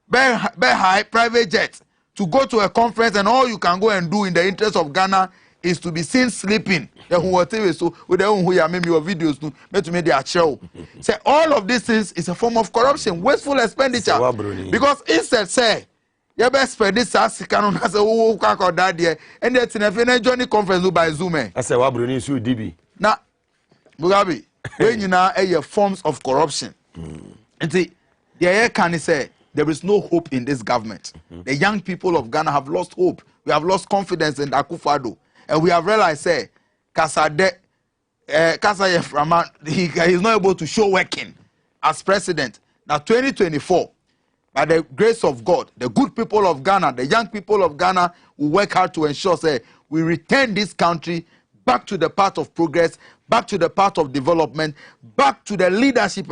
Very high private jets to go to a conference, and all you can go and do in the interest of Ghana is to be seen sleeping. So with the who you make your videos to make their show. Say all of these things is a form of corruption, wasteful expenditure. Because instead say you best spend this as canon as a who can call that there, and that's in a journey conference by Zoom. I say Wabruni su DB. Now Mugabe, when you know forms of corruption. And the air can say there is no hope in this government. The young people of Ghana have lost hope. We have lost confidence in Akufo-Addo. And we have realized, he is not able to show working as president. Now 2024, by the grace of God, the good people of Ghana, the young people of Ghana will work hard to ensure that we return this country back to the path of progress, back to the path of development, back to the leadership,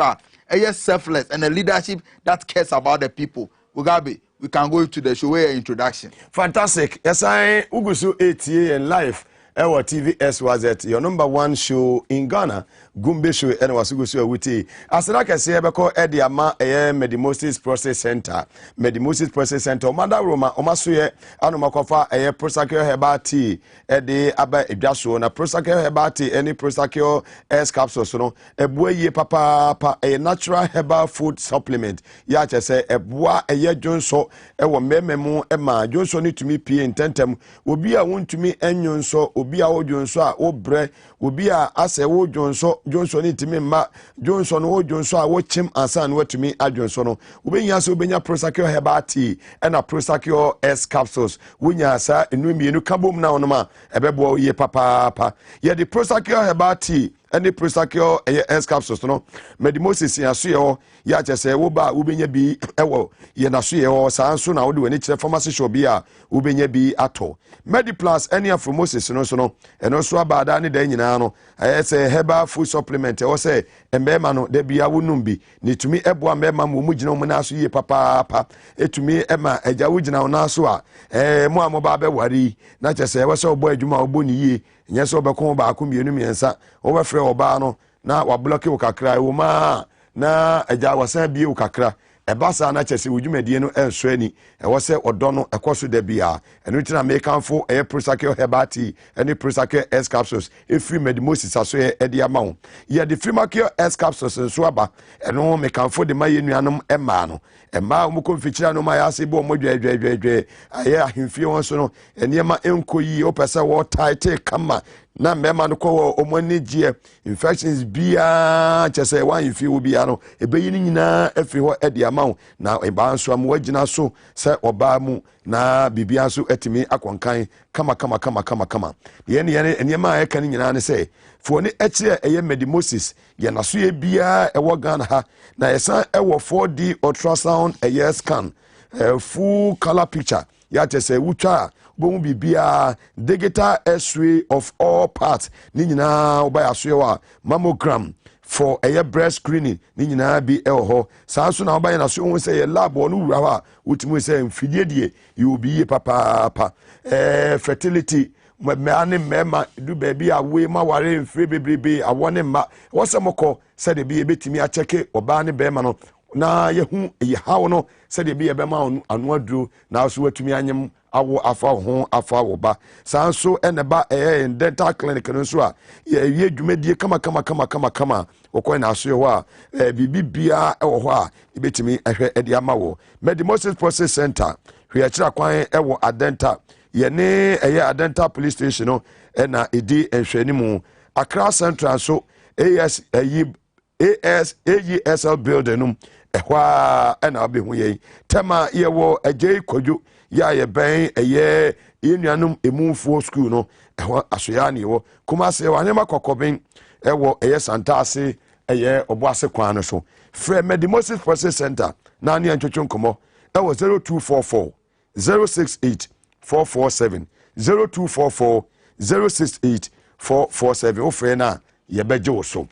selfless, and a leadership that cares about the people. Mugabe, we can go into the show introduction. Fantastic. Yes, I Ugusu 8 and live. Our Tvxyz, your #1 show in Ghana, Gumbe show, and was Ugusu Wuti. As like I say, Beko Ediama, Medimosis Process Center, Medimosis Process Center, Manda Roma, Omasuye, Anomakofa, Prosakio Hebati, Edi Abba Ejaso, na Prosakio Hebati, any Prosakio S capsules, no, a boye papa, a natural herbal food supplement. Yacha say, a bois, a ye Jonso, a mememo, Emma, Jonso need to me pee in tentem, will be a wound to me, and Jonso. Obi a wo Jonso a wo bre obi a ase wo Jonso ni timi ma Jonso no wo Jonso a wo chim ansan wo timi a Jonso no obenya so obenya Prosakio herbal tea and a Prosakio S capsules wonya sa enu mienu kabom na onoma ebebo ye papa ye the Prosakio herbal tea and the Prosakio S capsules no medimosis yaso ye ya chese wo ba obenya bi ewo ye naso ye o sa anso na wo de wani kire pharmacy shop bi a obenya bi ato Mediplus any afromosis no so no eno so abada ne da nyina no say herbal food supplement e say embema no da bia wonum bi ne tumi eboa mbema mo mu gina mo na so ye papa etumi ema agya wo gina na so a mo amoba be wari na chese we say obo adwuma obo ni ye nya so obekon ba ako mienu miensa wo be frɛ oba no na wa block wo kakra wo ma na agya wasan bie wo kakra ebasa na chese wudwumadie no enso ani ewo se odo no ekoso da bia enu tina mekanfo Prosakio herbal tea any Prosakio S capsules free medimosis aso e de amawo ye the Prosakio S capsules nso aba enu mekanfo de maye nuanom ema no ema mo konfichira no ma ya se bo mo dwedwedwedwe aye ahemfie won so no eniema enkoyi opese wo tight kama na mmema no ko omani gie infections bia chese wan ifi wo bia no ebeyi ni nyina afiri ho edi amawo na eba nso am wagina so se oba mu na bibia so etimi akonkan kama ye eniema eka ni nyina ne se fo ni eche eye medimosis ye naso ye bia ewo Ghana ha na yesan ewo 4D ultrasound eye scan full color picture ya chese wutwa bomu bibia digital x-ray of all parts ni nyina oba yaso wa mammogram for a breast screening ni nyina bi ho saa so na oba yana so won say ye lab no wura ha utimi say mfidie die you be papa fertility me mema du baby awe ma ware mfre bebrebe awone ma wosemoko say de bi ebetimi a check oba ne be ma no na yehu ye hawo no say de bi e be ma anu aduro na so watumi anyem awo afa ho afa wo ba sanso ene ba dental clinic no so a ye dwumadie kama okoi na so ho a bibia e wo ho a ebetimi ehwe ede ama wo Medimosis Process Center hwe akira kwan e wo adenta ye ne adenta police station no na edi enhwani mu Accra Central so AESL building ehwa na obehu ye tema ye wo agye kwadwo ya ye ben eye yenuanum emunfo school no ehwa asoya ne wo kuma se wanema kokobin ewo eye santase eye oboase kwan no so free Medimosis Process Center na ne antwetwe nkomo ewo 0244 068 447 0244 068 447 o free na ye beje wo so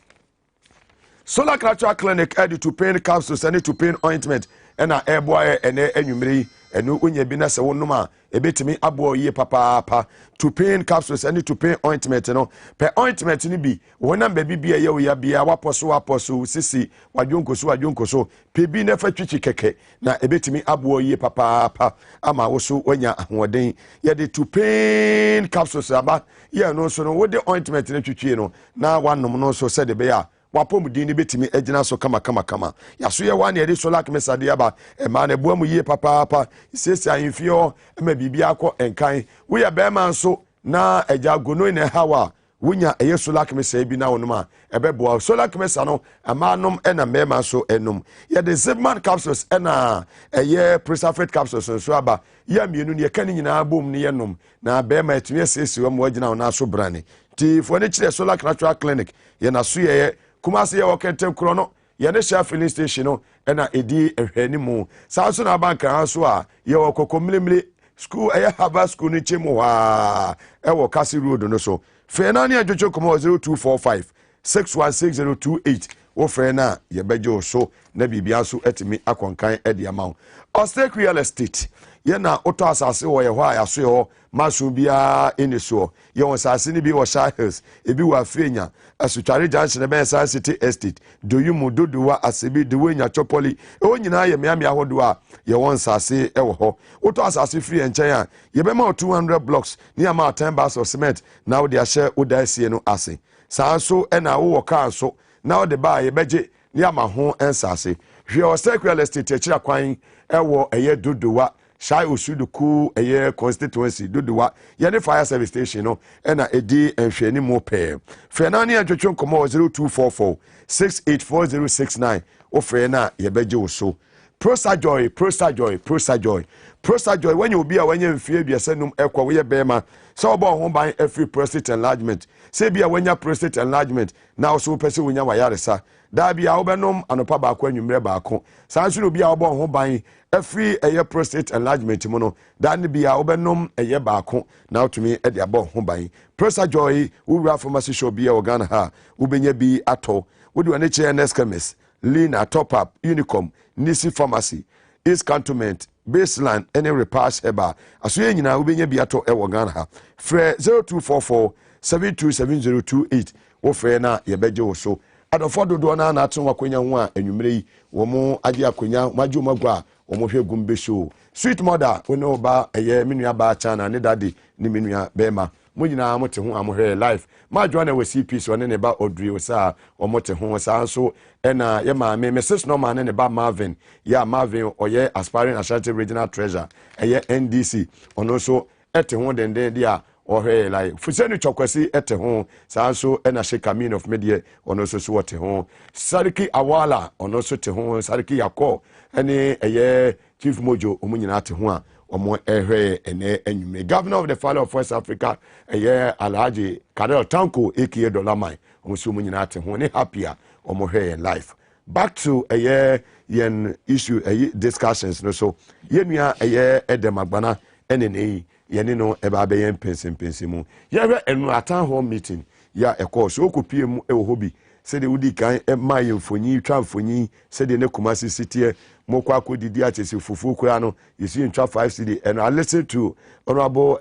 Solar Cultural Clinic added to pain capsules and to pain ointment and a airboy and enumeri and no unya binasa wonuma ebetimi abo ye papa to pain capsules and to pain ointment no per ointment ni bi wona baby bia ye we bia waposo sisi wajonko so pebi na fatwichi keke na ebetimi abo ye papa ama wo so wanya ahoden ye de to pain capsules aba ye no so no wo de ointment na twitwie no na wanom no so se de be ya wapom din ni betimi agina so kama yaso ye wan ye de solar mesade aba ma na buamu ye papa sesi ahemfio ma bibia akọ enkan wo ye be man so na agya gono ne hawa wonya eye solar mesa bi na wonuma ebeboa solar mesa no amanom na mema so enum ye de zipman capsules na eye preservative capsules so aba ya mienu ne kan nyina bom ne yenum na be ma etumi sesi wo mo agina na so brane ti fo ne kire solar natural clinic ye na so ye kuma se ye wokentem kro no yɛne hyɛ filling station no ɛna ɛdi ɛhwɛ ne mu saa nso na abanka ha so a yɛwɔ kɔkɔmmerɛmmerɛ school ɛyɛ haba school no nkyɛn mu hɔ ɛwɔ Kasi road no so fɛ na ne adwotwo kɔmɔ 0245 616028 wo frɛ na yɛbɛgye wo so na biribia so atumi akɔnkan ɛde ama wo Ostek real estate yɛna wotɔ asase wɔ yɛ hɔ a yɛaso yɛ hɔ maso biara ɛni soɔ yɛwɔ asase no bi wɔ Shire Hills ebi wɔ Afenya Asutware Junction ɛbɛyɛ San City Estate Doyumu Dodowa Asebi Dewenya Chopoli ɛwɔ nyinaa yɛ mmeammea ahodoɔ a yɛwɔ nsase ɛwɔ hɔ wotɔ asase firi nkyɛn a yɛbɛma wo 200 blocks ne ama 10 bags of cement na wode ahyɛ woda asie no ase saa nso ɛna wowɔ kaa nso na wode baa yɛbɛgye ne ama ho nsase hwɛ Ostek real estate akyira kwan ɛwɔ ɛyɛ Dodowa Shai Osuduku ɛyɛ constituency Dodowa yɛne fire service station no ɛna ɛdi nhwɛni mu pɛɛ fɛnani adwotwo nkɔmɔ 0244 684069 ofrɛ na yɛbɛgye wo so Prosa Joy when you be a when you fear be a senum equa we bema so about home by every prostate enlargement say be a when your prostate enlargement now so person when you wayaresa da be a obenom anopa ba kwa nwumre ba ko san so be a obo home by every a prostate enlargement mono dan be a obenom eye ba ko now to me e de abo home by Prosa Joy we pharmacy shop be a organ ha ubenya bi ato we do an HNS chemist Lina Top Up Unicom Nisi Pharmacy East Cantonment Baseline any repairs eba aso ye nyina wobenya bi ato e wo Ghana ha frɛ 0244 727028 wo frɛ na ye beje wo so adofo dodo na na ato wakonya ho a anwumre yi wo mo ade akonya majo magwa wo mo hwe gumbe show sweet mother we no ba eye menua ba chana ne daddy ne menua bema mo nyina mo te ho amohwe live majo na we CP so ne ne ba odri wo sa wo mo te ho sa so ena ye ma me Mrs. Norman ne ba Marvin ya Marvin oye aspiring Ashanti regional treasurer eye NDC ono so ete ho denden dia ohwe like fusenu chokwasi ete ho sa so ena Shekamin of media ono so so wote ho Sariki Awala ono so te ho Sariki Yako ene eye Chief Mojo omunyina te ho a omo ehwe ene anwume governor of the Father of West Africa eye Alhaji Karel Tanko aka Dolamai omo so omunyina te ho ne happier omo hwe life back to yen issue discussions no so yenua edemagbana enene yene no eba be yen pensen mu yehwe enu atan hall meeting ya ekọ so okopie mu ewo hobi se de wudi kan ma yemfonyi twa mfonyi se de ne Kumasi city mokwa akodidi atese fufu kura no yesi ntwa 5 cd and I listen to honorable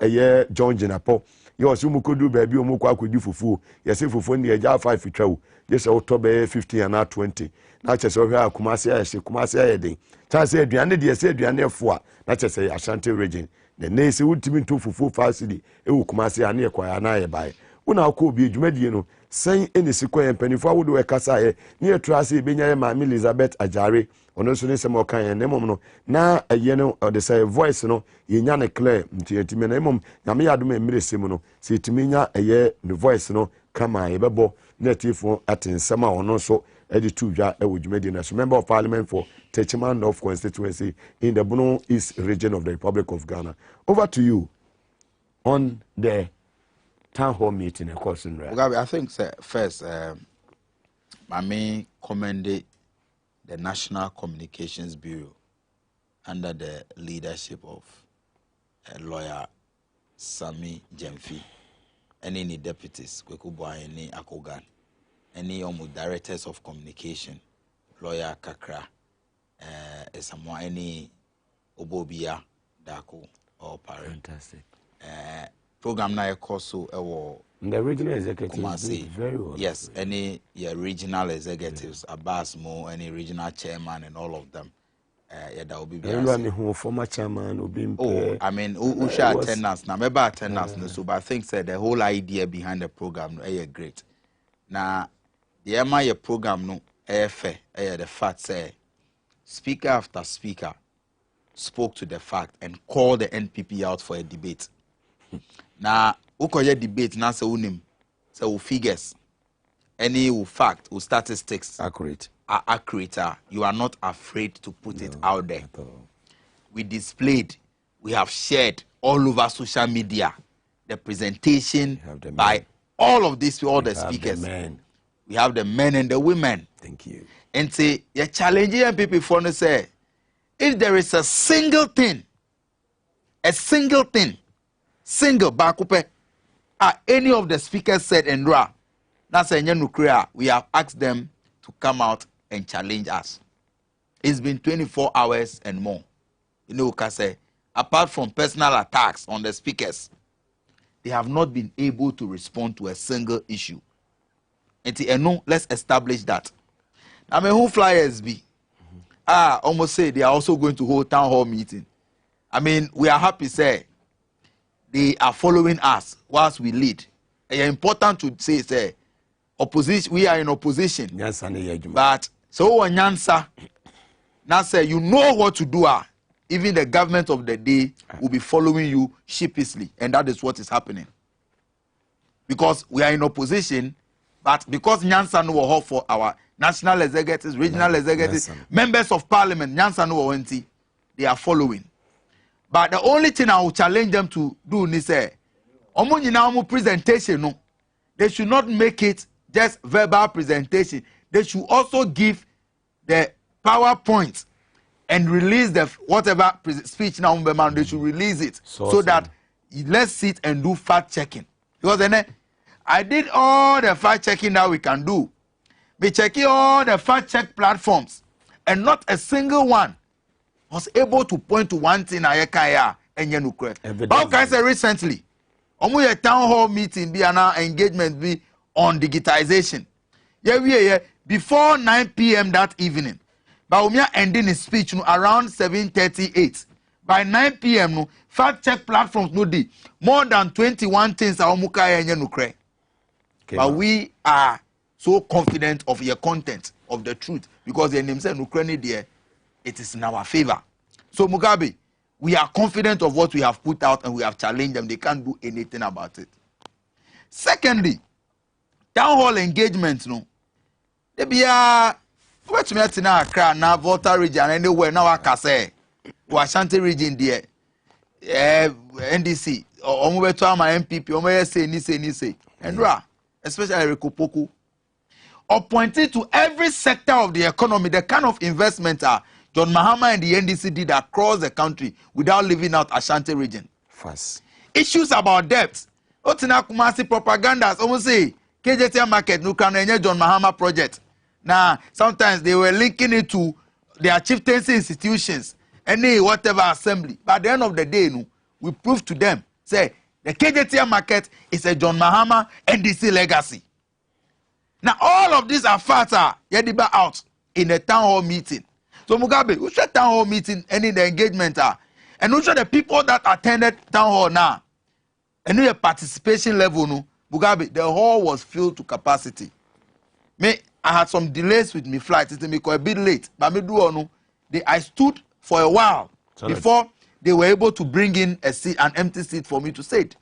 John Jenapo yo so mukodu baabi omokwa akodi fufu yesi fufu ne eja 5 twawo yesi otobe 15 and 20 na chese ohwa Kumasi ayese Kumasi ayeden chance aduane de yesi aduane efo a na chese Ashanti region ne nese wutimi nto fufu 5 cd ewu Kumasi ane ekwa ya na ye bae una akọ obi adwumadie no sen enesi kwan mpanifo awodo ekasa ye ne etrase benya ye ma Elizabeth Ajare ono so ne sem okan ye nemom no na eye no de say voice no ye nya ne clear ntiyetime na emom na me yadom emresem no se etime nya eye ne voice no kama ye bebo na tifo atensem a ono so edi tudwa ewo dwumadie na so member of parliament for Techman North constituency in the Bono East region of the Republic of Ghana. Over to you on the town hall meeting, of course. I think first, I may commend the National Communications Bureau under the leadership of lawyer Sami Jemfi, and any deputies, Kwekubwa, any Akogan, any directors of communication, lawyer Kakra, someone any Obobia Dako or parent. Fantastic. Program na also the regional executives Kumasi, very well. Yes, any regional executives, Abbas Mo, any regional chairman and all of them. That will be everyone former chairman I mean who share attendance now maybe attendance no so but I think the whole idea behind the program no great. Now the MIA program no fair the fact say speaker after speaker spoke to the fact and called the NPP out for a debate. Now, ukoye debate na se unim, se u figures, any u fact, u statistics accurate. Are accurate. You are not afraid to put it out there. We displayed, we have shared all over social media the presentation by all of these, all the speakers. We have the men and the women. Thank you. And say, you're challenging MPP for to say, if there is a single thing, bakupe, any of the speakers said and Ra, that's a nuclear, we have asked them to come out and challenge us. It's been 24 hours and more. You know, Kase, apart from personal attacks on the speakers, they have not been able to respond to a single issue. And no, let's establish that. I mean, who flyers be? Almost say they are also going to hold town hall meeting. I mean, we are happy, say, they are following us whilst we lead. It's important to say, opposition, we are in opposition. Yes, but so when Nyansa now say you know what to do, even the government of the day will be following you sheepishly, and that is what is happening. Because we are in opposition, but because Nyansa no will for our national executives, regional executives, members of parliament, Nyansa no will they are following. But the only thing I will challenge them to do is say, presentation, no, they should not make it just verbal presentation. They should also give the PowerPoint and release the whatever speech now. They should release it so that let's sit and do fact checking. Because then I did all the fact checking that we can do. We checking all the fact check platforms, and not a single one was able to point to one thing Ayekaya and Yenukre. How can I say recently? A town hall meeting be an engagement be on digitization. Yeah, before 9 p.m. that evening. But we are ending his speech around 7:38. By 9 p.m. fact check platforms no di more than 21 things are Omukaya and Yenukre. But we are so confident of your content, of the truth, because the name said Ukraine there. It is in our favor. So Mugabe, we are confident of what we have put out and we have challenged them. They can't do anything about it. Secondly, town hall engagements, no. They be what me at now Accra, now Volta region, anywhere now I can say, Ashanti region there, NDC, or Omubeto my MPP, Omo say, and Ra, especially Rekopoku, or pointed to every sector of the economy, the kind of investment John Mahama and the NDC did across the country without leaving out Ashanti region. Fast. Issues about debt. Otina Kumasi propagandas almost say KJT market no can John Mahama project. Now sometimes they were linking it to their chieftaincy institutions, any whatever assembly. But at the end of the day, no, we prove to them say the KJT market is a John Mahama NDC legacy. Now all of these are facts yediba out in a town hall meeting. So Mugabe, we should town hall meeting any the engagement and we should the people that attended town hall now and the participation level no Mugabe, the hall was filled to capacity. Me, I had some delays with my flight. It me a bit late, but me do no. I stood for a while before they were able to bring in a seat, an empty seat for me to sit.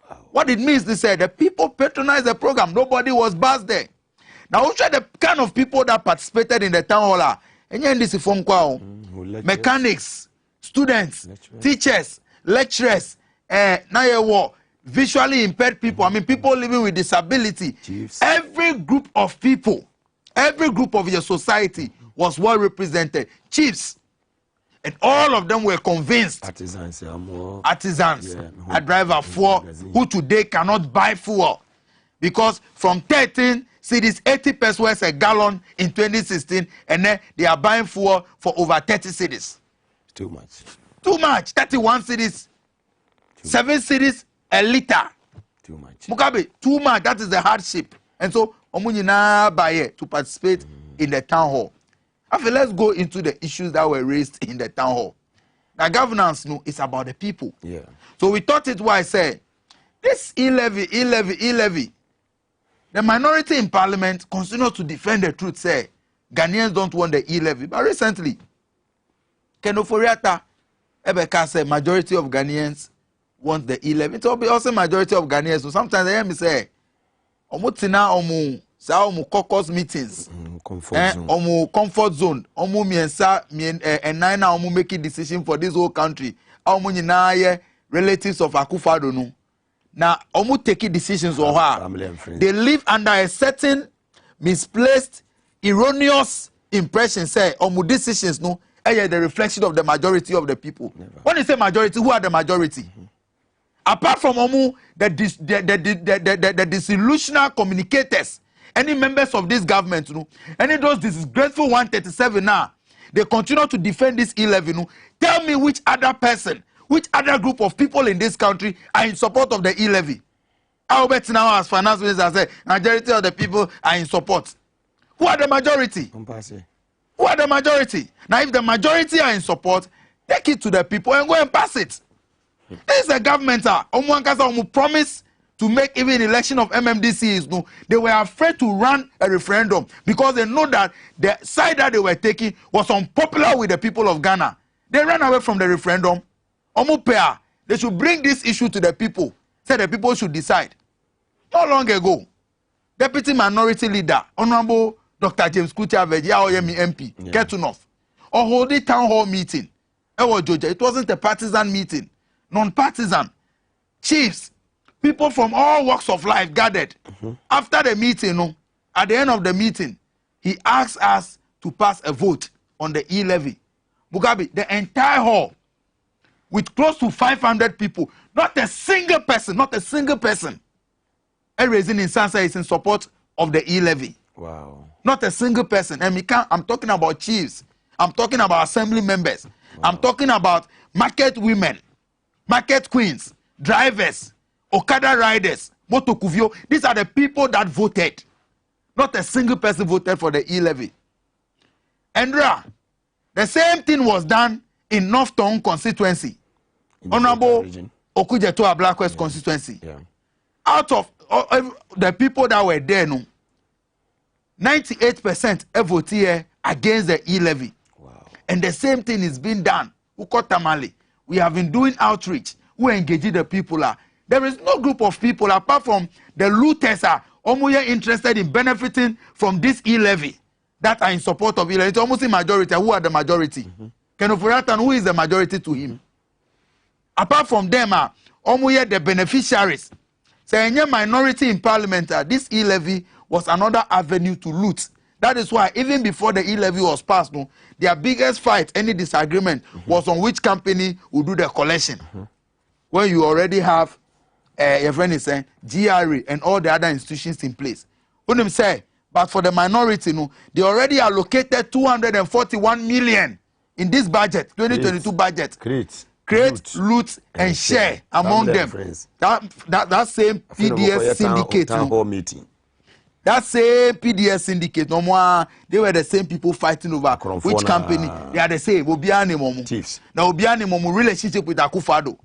Wow. What it means, they said, the people patronized the program. Nobody was buzzed there. Now, which are the kind of people that participated in the town hall? Mechanics, students, teachers, lecturers, visually impaired people. I mean, people living with disability. Chiefs. Every group of people, every group of your society was well represented. Chiefs. And all of them were convinced. Artisans. Yeah, a driver for who today cannot buy fuel. Because from 13 cedis, 80 pesos a gallon in 2016, and then they are buying fuel for over 30 cedis. Too much. Too much. 31 cedis. 7 cedis a liter. Too much. Mugabe, too much. That is the hardship. And so, Omunina Baye to participate in the town hall. After, let's go into the issues that were raised in the town hall. Now, governance is about the people. Yeah. So we thought it why I said, this e-levy. The minority in parliament continues to defend the truth, say Ghanaians don't want the e-levy. But recently, Kenoforiata Ebeka said majority of Ghanaians want the e-levy. It will be also majority of Ghanaians. So sometimes I hear me say, Omutina omu sa omu caucus meetings, comfort zone, omu miensa nine omu making decision for this whole country. Omu nyina relatives of Akufo-Addo no. Now, omu taking decisions on her. They live under a certain misplaced, erroneous impression say omu decisions no the reflection of the majority of the people. When you say majority, who are the majority? Apart from omu the disillusional communicators, any members of this government, no, any those disgraceful 137 now, they continue to defend this E-levy. No, tell me which other person, which other group of people in this country are in support of the E-levy? I'll bet now as finance minister say majority of the people are in support. Who are the majority? Who are the majority? Now, if the majority are in support, take it to the people and go and pass it. This is a government. Promise to make even election of MMDCs. No, they were afraid to run a referendum because they know that the side that they were taking was unpopular with the people of Ghana. They ran away from the referendum. They should bring this issue to the people. Say the people should decide. Not long ago, Deputy Minority Leader, Honorable Dr. James Kutia Veji, MP, Ketunov, or holding town hall meeting. It wasn't a partisan meeting, non-partisan. Chiefs, people from all walks of life gathered. After the meeting, at the end of the meeting, he asked us to pass a vote on the E-levy. Mugabe, the entire hall, with close to 500 people, not a single person, raising in Sansa is in support of the E-levy. Wow. Not a single person. And I'm talking about chiefs. I'm talking about assembly members. Wow. I'm talking about market women, market queens, drivers, Okada riders, motokuvio. These are the people that voted. Not a single person voted for the E-levy. Andra, the same thing was done in North Tongue constituency. Honorable Okujeto Black West constituency. Yeah. Out of the people that were there, 98% voted against the E-levy. Wow. And the same thing is being done. We have been doing outreach. We engage the people. There is no group of people apart from the looters are interested in benefiting from this E-levy that are in support of E-levy. It's almost a majority. Who are the majority? Kenofuratan, who is the majority to him? Apart from them, the beneficiaries. Say, any minority in parliament, this E-levy was another avenue to loot. That is why even before the E-levy was passed, their biggest fight, any disagreement, was on which company will do the collection. When you already have, your friend is saying, GRA and all the other institutions in place. When them say, but for the minority, they already allocated 241 million in this budget, 2022 budget. Create, loot, and share among them. That same PDS syndicate. That same PDS syndicate. No more. They were the same people fighting over which company. They are the same. Obiani Momu. Now Obiani Momu relationship with Akufado.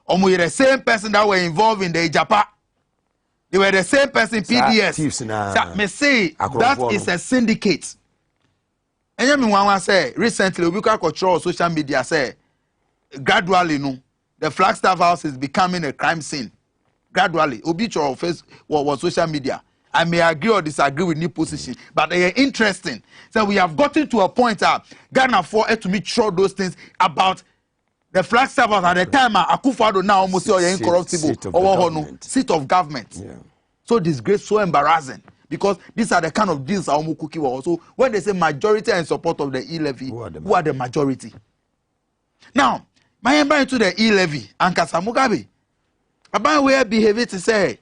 Omu the same person that were involved in the Ijapa. They were the same person PDS. Me say that is a syndicate. And you mean say recently we can control social media say. Gradually, the Flagstaff House is becoming a crime scene. Gradually, obituary of face was social media. I may agree or disagree with new position, but they are interesting. So we have gotten to a point Ghana for to meet sure those things about the Flagstaff House at the time. Akufo-Addo now almost incorruptible. Seat of government. Yeah. So disgrace, so embarrassing. Because these are the kind of deals Aomu Kuki were also. When they say majority are in support of the E-levy, who are the majority? Now, my embark to the E-levy, Ankasa Mugabe. About where behavior to say,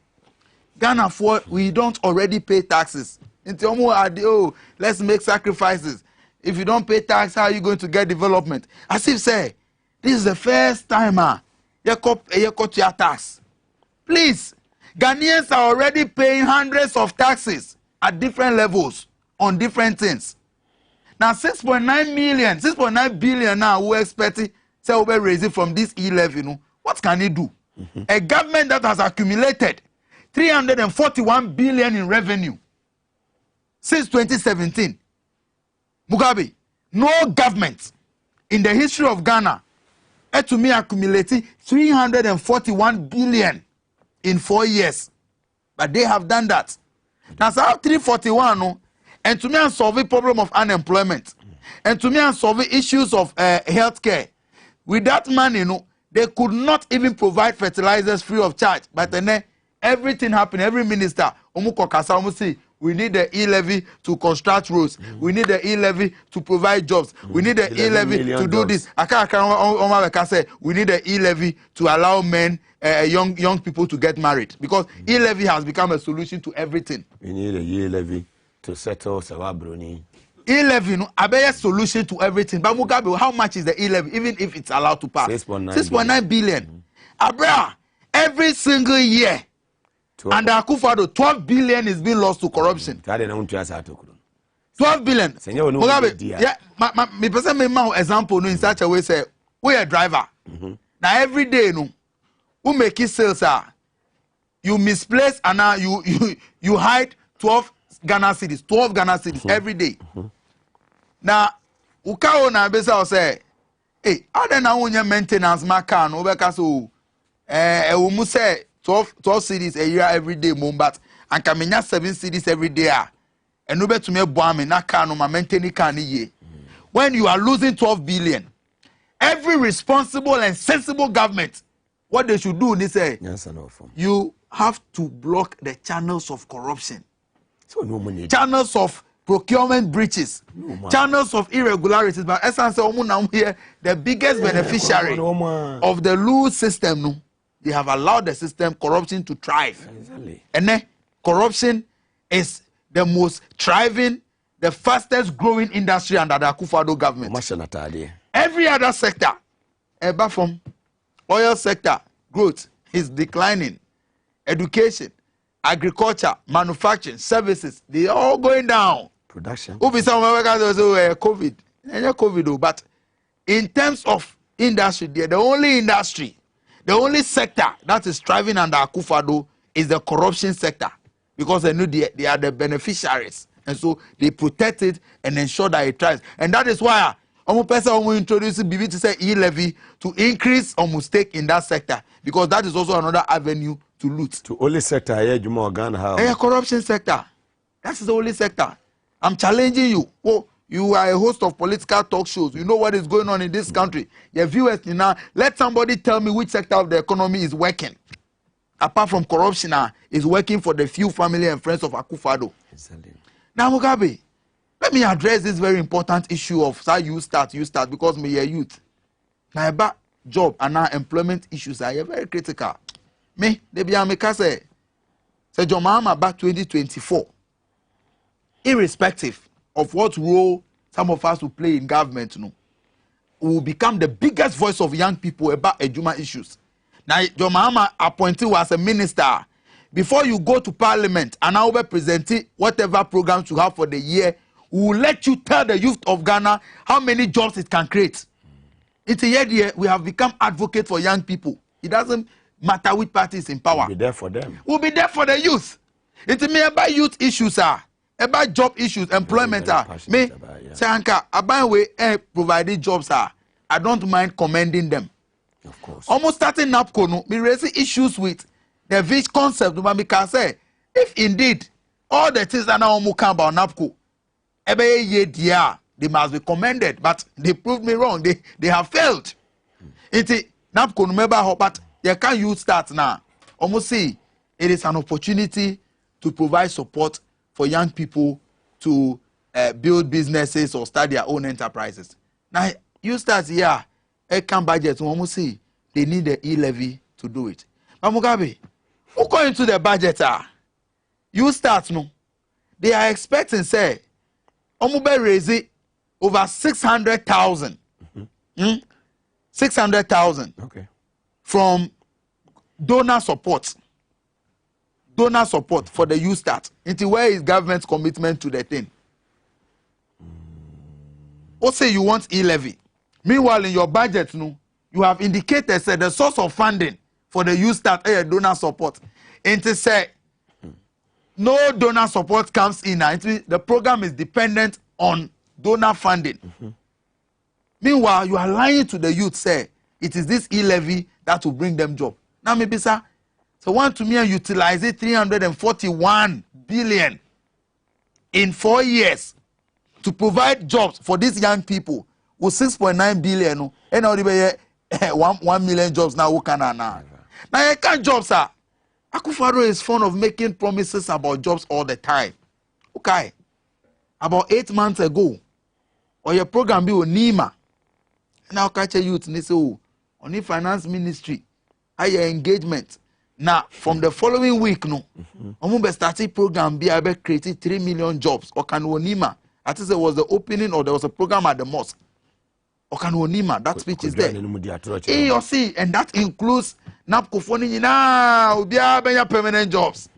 Ghana for we don't already pay taxes. Let's make sacrifices. If you don't pay tax, how are you going to get development? As if say, this is the first time you cut your tax. Please, Ghanaians are already paying hundreds of taxes at different levels on different things. Now 6.9 billion now we're expecting say we'll raise it from this E-levy. What can it do? A government that has accumulated 341 billion in revenue since 2017. Mugabe, no government in the history of Ghana to me accumulating 341 billion in 4 years. But they have done that. Now, so 341 and to me and solve the problem of unemployment. And to me and solve the issues of healthcare. With that money, they could not even provide fertilizers free of charge. But then everything happened. Every minister, we need the e-levy to construct roads. We need the e-levy to provide jobs. We need the e-levy to do this. I say we need the e-levy to allow men, young people to get married, because e-levy has become a solution to everything. We need a e-levy to settle Sawabroni. E-levy, no, a solution to everything. But Mugabe, how much is the e-levy, even if it's allowed to pass? 6.9 billion. Abra, every single year, under Akufo-Addo, 12 billion is being lost to corruption. 12 billion. Mugabe, yeah, me person me example no in such a way say we a driver. Now every day no, who make sales you misplace and now you hide 12 Ghana cedis, 12 Ghana cedis every day. Now, ukao na besa say, hey, how then na unya maintenance maka no beka so umu say 12 cedis a year every day but and kamenya 7 cedis every day and no bet to me boame na car no ma maintain car ni ye. When you are losing 12 billion, every responsible and sensible government, what they should do is say, you have to block the channels of corruption. So no money. Channels of procurement breaches, channels of irregularities. But essence here, the biggest beneficiary of the loose system, no, they have allowed the system corruption to thrive. Exactly. And then corruption is the most thriving, the fastest growing industry under the Akufo-Addo government. Every other sector, apart from oil sector, growth is declining. Education, agriculture, manufacturing, services, they are all going down. Production. COVID. But in terms of industry, the only sector that is thriving under Akufo-Addo is the corruption sector, because they know they are the beneficiaries, and so they protect it and ensure that it thrives. And that is why person introduce BB to say e-levy to increase stake in that sector, because that is also another avenue to loot. To only sector corruption sector. That's the only sector. I'm challenging you. Oh, you are a host of political talk shows. You know what is going on in this country. Your viewers now, let somebody tell me which sector of the economy is working. Apart from corruption, is working for the few family and friends of Akufo-Addo. Now, Mugabe, let me address this very important issue of how you start, because me a youth. Now, about job and now employment issues are very critical. Me, they be ameka say Jomama back 2024. Irrespective of what role some of us will play in government, will become the biggest voice of young people about Ejuma issues. Now, Jomama appointed you as a minister. Before you go to parliament and now be presenting whatever programs you have for the year, we will let you tell the youth of Ghana how many jobs it can create. It's a year we have become advocates for young people. It doesn't matter which party is in power. We'll be there for them. We'll be there for the youth. It's me about youth issues, about job issues, employment. Me, say Anka, about way providing jobs. I don't mind commending them. Of course. Almost starting NAPCO, no, me raising issues with the VIS concept. But me can say, if indeed all the things that now come about NAPCO, they must be commended. But they proved me wrong. They have failed. It's NAPCO, no matter but they can't use that now. Almost see, it is an opportunity to provide support for young people to build businesses or start their own enterprises. Now, you start here, can budget, almost see, they need the e-levy to do it. But Mugabe, who go into the budget? You start, no. They are expecting, say, Omube raise over 600,000. 600,000. Okay. From donor support for the youth start. Into where is government's commitment to the thing? Or say you want e-levy. Meanwhile, in your budget, no, you have indicated say the source of funding for the youth start donor support. Into say no donor support comes in. The program is dependent on donor funding. Meanwhile, you are lying to the youth, say it is this e-levy that will bring them job. Now, maybe, sir, so want to me and utilize it 341 billion in 4 years to provide jobs for these young people with 6.9 billion and already 1 million jobs now. Who can now? Now, you can't jobs, sir. Akufo-Addo is fond of making promises about jobs all the time. Okay. About 8 months ago, or your program be on Nima. Now catch a youth and say, oh, on the finance ministry, higher engagement. Now, from the following week, no, I'm starting program be able to create 3 million jobs. Or can Nima? I think there was the opening or there was a program at the mosque. Or can Nima? That speech is there. Hey, you see, and that includes Napkofoni now, be permanent jobs.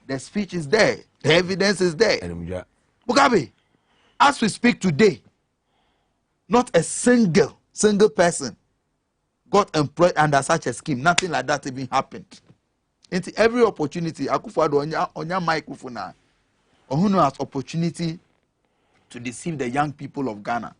The speech is there. The evidence is there. Mugabe, as we speak today, not a single person got employed under such a scheme. Nothing like that even happened. Into every opportunity, Akufo-Addo on your microphone now, Ohuno has opportunity to deceive the young people of Ghana.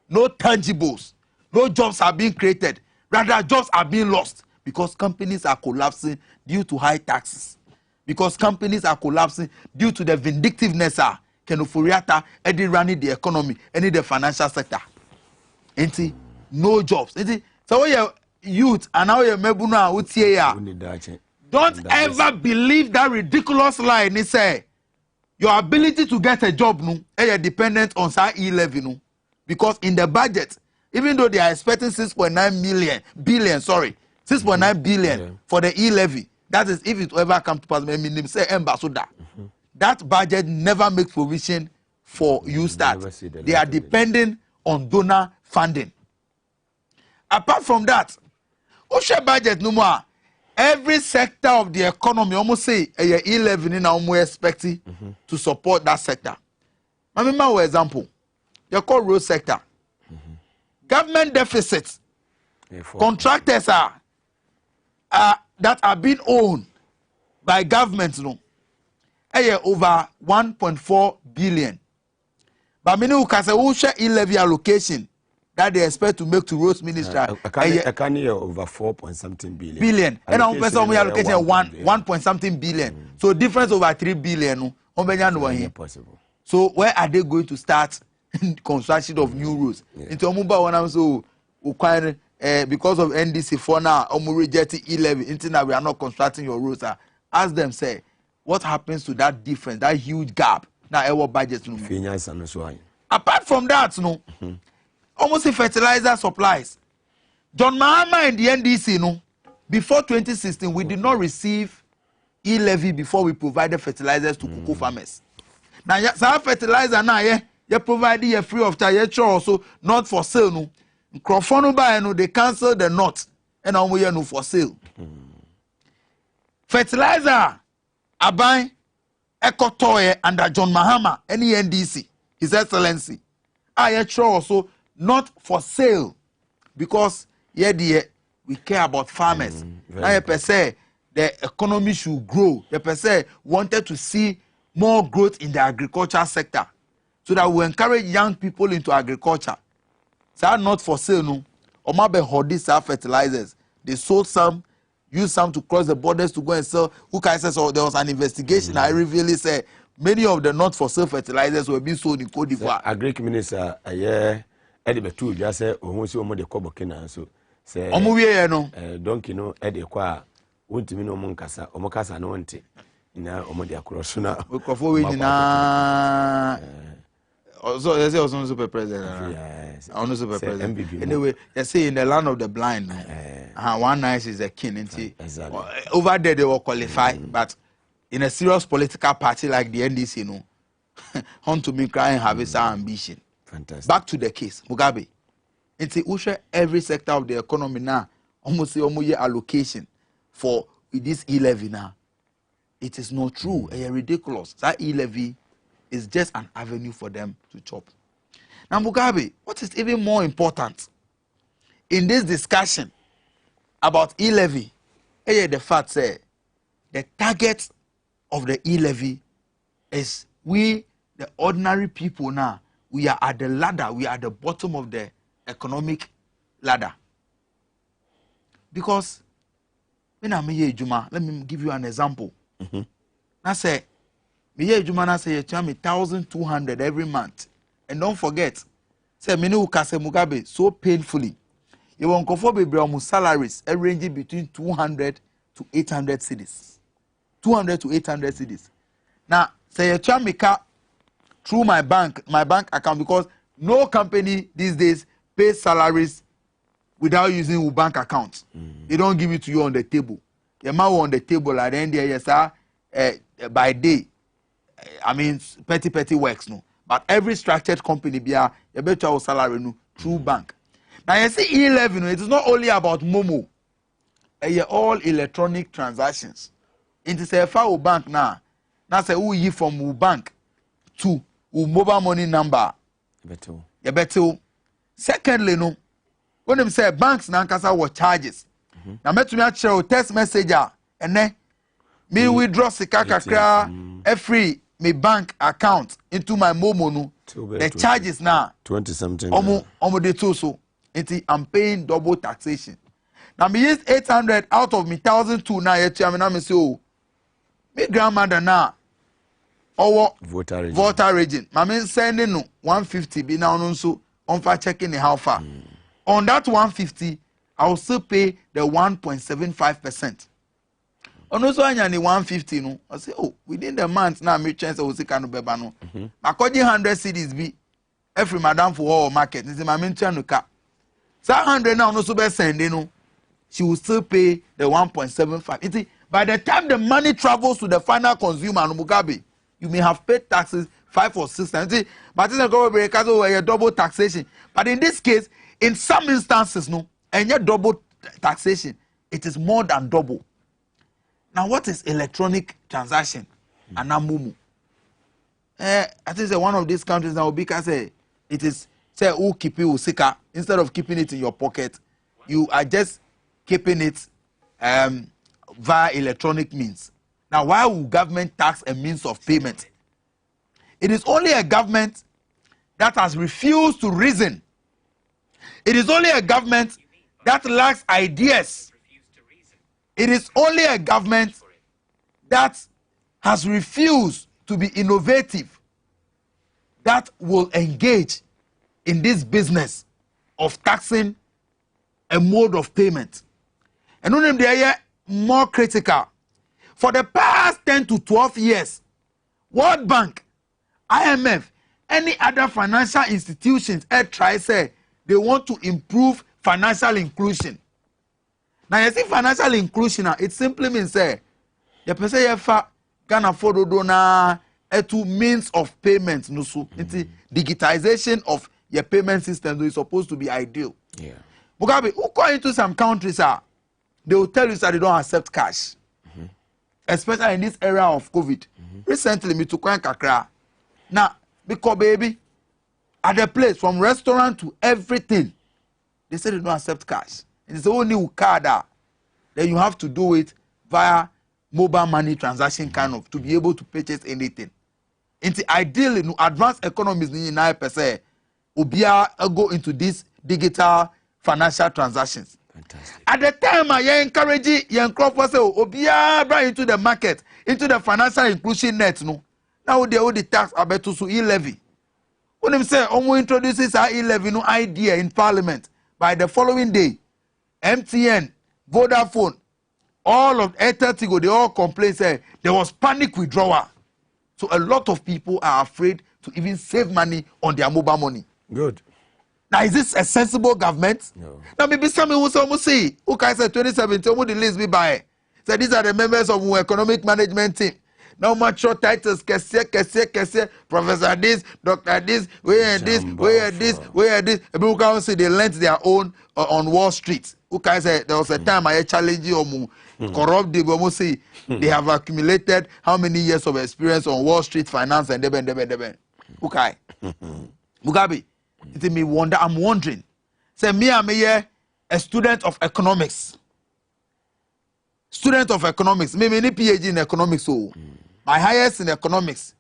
No tangibles, no jobs are being created. Rather, jobs are being lost because companies are collapsing due to high taxes. Because companies are collapsing due to the vindictiveness of Kenufuriata, Eddie running the economy, any the financial sector. Ain't no jobs. So your youth and now your mebuna don't ever believe that ridiculous lie. They say your ability to get a job no is dependent on sa E-levy no. Because in the budget, even though they are expecting 6.9 billion for the E-levy. That is, if it ever come to pass, say ambassador. That budget never makes provision for you start. They are depending on donor funding. Apart from that, Osha budget no more. Every sector of the economy almost say a E-levy in our expecting to support that sector. I mean, my example, you call road sector. Government deficits. Contractors are that are being owned by governments, no, over 1.4 billion. But many who can say who share E-levy allocation that they expect to make to roads ministry. I can hear over 4.something billion. And I'm person we allocating 1 point something billion. So difference over 3 billion. No, possible. So where are they going to start construction of new roads? Into Omuba when I'm so because of NDC for now, rejecting E-levy, until now we are not constructing your roads. Ask them, say, what happens to that difference, that huge gap? Now, our budget. Apart from that, no, almost fertilizer supplies. John Mahama and the NDC, no, before 2016, we did not receive E-levy before we provided fertilizers to cocoa farmers. Now, some fertilizer now, you provide it free of charge, also not for sale, no. They cancel the knot and now we are no for sale. Fertilizer, Abai, Ekotoye under John Mahama, any NDC, His Excellency. I also not for sale because we care about farmers. Now per se the economy should grow. The per se wanted to see more growth in the agriculture sector so that we encourage young people into agriculture. So not for sale, no. Omabe Hodi sell fertilizers. They sold some, used some to cross the borders to go and sell. Who can say so? There was an investigation. I really said many of the not for sale fertilizers were being sold in Cote d'Ivoire. Agric minister, Eddie Betu just said, almost the Kobokina. So say, don't you know, Eddie Qua, won't you know Moncasa, Omocasa, no one take. Now, Omodia Crossuna. Also, they say also super president. Yes. Also super president. Anyway, they say in the land of the blind, one night is a king. Exactly. Over there they will qualify, but in a serious political party like the NDC, you know, hunt to me crying have its ambition. Fantastic. Back to the case, Mugabe. It's every sector of the economy now. Almost year allocation for this E-levy now. It is not true. It's ridiculous. That E-levy is just an avenue for them to chop. Now, Mugabe, what is even more important in this discussion about E-levy, the fact say the target of the E-levy is we, the ordinary people now, we are at the ladder, we are at the bottom of the economic ladder. Because when I'm here, Juma, let me give you an example. I say, Jumana say you charge me 1,200 every month, and don't forget, say me no kase Mugabe so painfully. You won't conform with salaries ranging between 200 to 800 cedis. 200 to 800 cedis. Now, say a chamika through my bank account, because no company these days pays salaries without using your bank account. They don't give it to you on the table. The amount on the table at the end there, yes, sir, by day. I mean, petty works, no. But every structured company, you better your salary no, through bank. Now, you see E11, it is not only about Momo. All electronic transactions. It is a file bank now. Now, say, who you from your bank to your mobile money number. You better. Secondly, no. When them say banks now kasa what charges. Now me to me share text message and then me withdraw sika kakra every me bank account into my Momo no. The charges now 20 something. Omo de too so. I'm paying double taxation. Now me use 800 out of me 1,002 now yet me say oh me grandmother now our voter region. I mean sending no 150 be now no so on for checking the how far. On that 150, I will still pay the 1.75%. On also the 150, no, I say, oh, within the month now, me chance I will see can be no. According 100 cedis be every madam for all market. This is my main channel cap. So 100 now, no so be sending no. She will still pay the 1.75. By the time the money travels to the final consumer, no Mugabe, you may have paid taxes 5 or 6 times. But it's a double taxation. But in this case, in some instances, no, and yet double taxation, it is more than double. Now, what is electronic transaction? And now, Mumu. I think that one of these countries now, because it is say, who keep you sika instead of keeping it in your pocket, you are just keeping it via electronic means. Now, why will government tax a means of payment? It is only a government that has refused to reason. It is only a government that lacks ideas. It is only a government that has refused to be innovative that will engage in this business of taxing a mode of payment. And when they are more critical, for the past 10 to 12 years, World Bank, IMF, any other financial institutions try say they want to improve financial inclusion. Now you see financial inclusion, it simply means say the person you can afford to do na to means of payment no so digitization of your payment system is supposed to be ideal. Yeah. Mugabe, who go into some countries they will tell you that they don't accept cash. Especially in this era of COVID. Recently, me to Kakra. Now, because baby, at the place from restaurant to everything, they say they don't accept cash. It's the only card then you have to do it via mobile money transaction kind of to be able to purchase anything. Ideally, no advanced economies in 9% ubia go into these digital financial transactions. Fantastic. At the time, I encourage young croppers say obia bring into the market, into the financial inclusion net. No, now they owe the tax about to e-levy. When them say Omo introduces our e-levy no idea in Parliament, by the following day, MTN, Vodafone, all of Airtel, they all complain say there was panic withdrawal. So a lot of people are afraid to even save money on their mobile money. Good. Now, is this a sensible government? No. Now, maybe some will say, who can say 2017, who the list be by? So these are the members of our economic management team. Now, mature titles, Professor this, Dr. this, where this. People can say they learned their own on Wall Street. Who can say there was a time I challenge you, corrupt, they almost say they have accumulated how many years of experience on Wall Street finance and deben. Okay. Mugabe. It me wonder. I'm wondering. Say me, I'm a student of economics. Student of economics. Me many PhD in economics. So my highest in economics.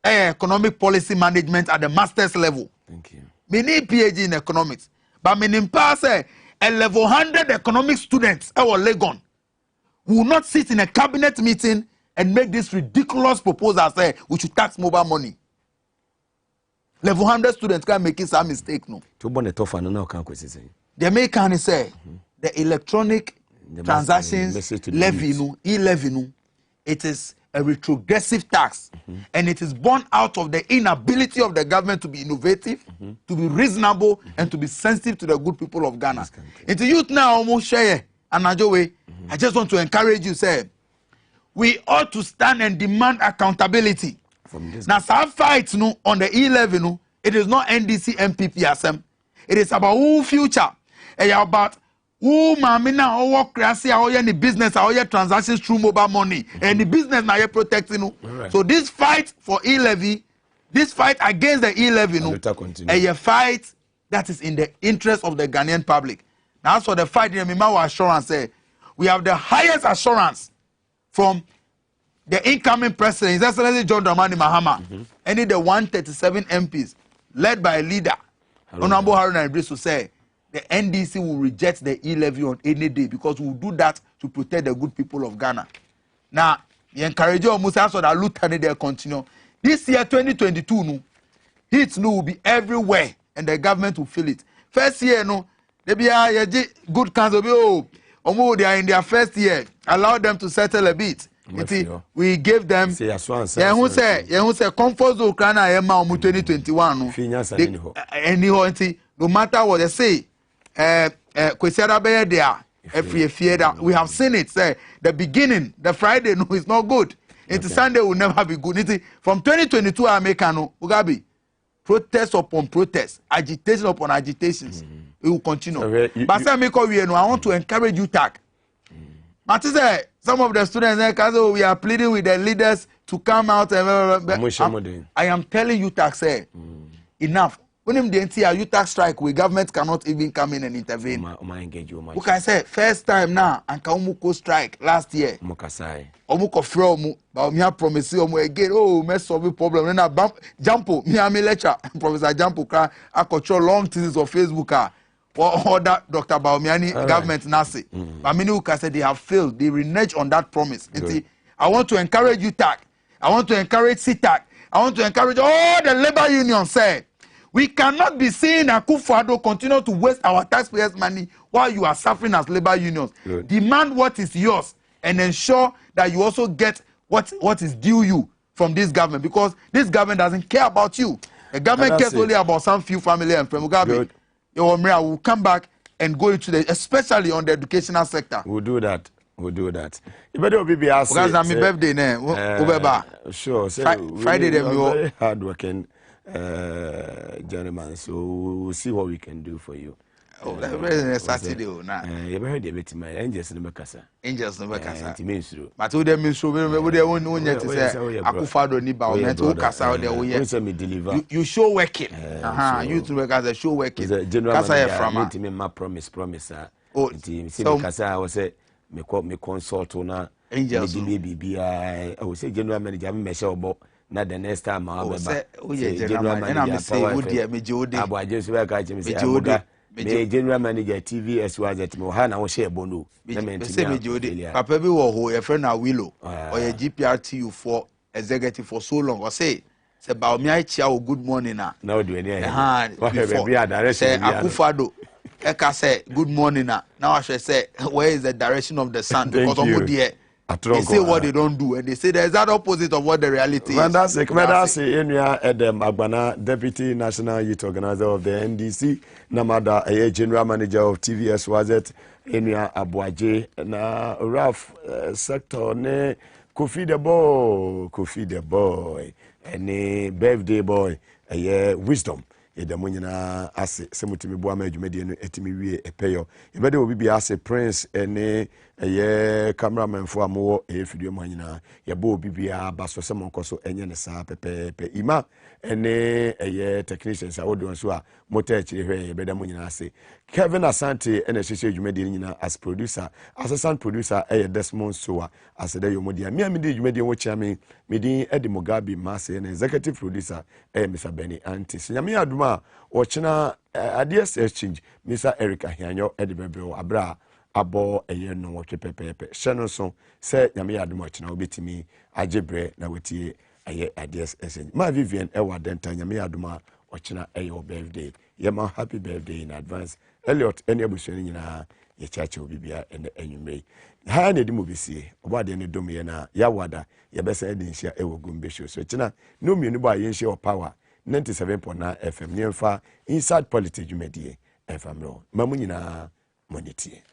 Economic policy management at the master's level. Thank you. Many PhD in economics. But me in pass a level 100 economic students or Legon will not sit in a cabinet meeting and make this ridiculous proposal. Say we should tax mobile money. Level 100 students can make some mistake, no. The American say the electronic transactions levy, no, e-levy, no, it is a retrogressive tax, and it is born out of the inability of the government to be innovative, to be reasonable, and to be sensitive to the good people of Ghana. Into youth now almost share another way. I just want to encourage you, say, we ought to stand and demand accountability. Now, some fights no on the E11, no, it is not NDC MPP SM. It is about who future. It is about who mamina or work crazy or any business or your transactions through mobile money and the business now you're protecting. Right. So this fight for E-levy, this fight against the E-levy, a fight that is in the interest of the Ghanaian public. Now, so the fight in Mimawa assurance say we have the highest assurance from the incoming president, His Excellency John Dramani Mahama, any the 137 MPs led by a leader, Honorable Haruna Idris, to say the NDC will reject the E-levy on any day because we will do that to protect the good people of Ghana. Now, the encourage you Musa so that Luthani they continue. This year 2022, no, hits no will be everywhere and the government will feel it. First year, no, they be good council they are in their first year. Allow them to settle a bit. We gave them who say comfort zone Ukraine 2021. No matter what they say, we have seen it. Say the beginning, the Friday no is not good. Sunday will never be good. From 2022, Americano Ugabi, protest upon protest, agitation upon agitations. It will continue. But I want to encourage you, TAC. But some of the students we are pleading with the leaders to come out. I am telling you, TAC, say enough. When the entire UTAC strike, we government cannot even come in and intervene. We can say first time now, and Kaumuko strike last year. Omuko from, but me have promised you again. Oh, mess solve the problem. Then Jampo, me am lecture. Professor Jampo, I control long thesis of Facebook. Or that Dr. Baumiani government Nasi. But many who can say they have failed. They renege on that promise. I want to encourage UTAC. I want to encourage CTAC. I want to encourage all the labor unions. Say. We cannot be seeing Akufo-Addo continue to waste our taxpayers' money while you are suffering as labor unions. Good. Demand what is yours and ensure that you also get what is due you from this government, because this government doesn't care about you. The government cares only about some few family and friends. Mugabe, will come back and go into the, especially on the educational sector. We'll do that. We'll do that. You better be asking. Because I'm my birthday, sure. Friday, very hard working. Gentlemen, so we'll see what we can do for you. Oh, that's Saturday, now. You ever heard a bit of my angels in the Macassa? Angels in the Macassa. It means true. But who they mean so? They won't know yet to say, Akufo-Addo ni ba o to Kasa o de o ye. You show working. You to work as a show working. Kasa from me my promise. Oh, so Kasa I was say me consult na angels baby I will say general manager me measure about. Na the next time I will say general manager general manager Tvxyz mo ha na wo share bono na me papa bi wo ho your friend Awilo or your GPRTU for executive for so long or say ba me I chia good morning na o do any say Akufo-Addo e ka say good morning na now I should say where is the direction of the sun, because omo there they say what they don't do, and they say there's that opposite of what the reality is. Medase Enua Edem Agbana, Deputy National Youth Organizer of the NDC, Namada General Manager of Tvxyz, Enua Abuaje, na Ralph Sector ne Kofi the boy, and birthday boy, wisdom. Edamonyina ase semutimi bo ama adwumade no etimi wie epeyo ebede obi bi ase prince ene cameraman fo amowo efidio manyina ye bo obi bi abaso semonkoso enye ne sa pepepe ima ene technicians awodon so a motor chire hwe ebede monyina ase Kevin Asante ene hwehwe adwumade nyina as producer assistant producer Desmond Soa as the yomodia mi amide adwumade wo chiame medin Edi Mugabe Mase ene executive producer Mr. Benny Anti sinyame aduma ochina ideas exchange Mr. Eric Ahianyo Edibebro abra abo no wotwe pepepe hye so se nyame aduma ochina obetimi agebre na wetie ideas exchange ma Vivian ewa denta nyame aduma ochina birthday yema happy birthday in advance Elliot eni abusuani nyina ye chache obibia ene enwumre ha na di mo besie obade ne dom ye na ya wada ye besa edi nhia ewo Gumbe Show so china no mienu ba ye nhia o power 97.9 FM nyemfa inside politics dwumadie efamro mamu nyina moniti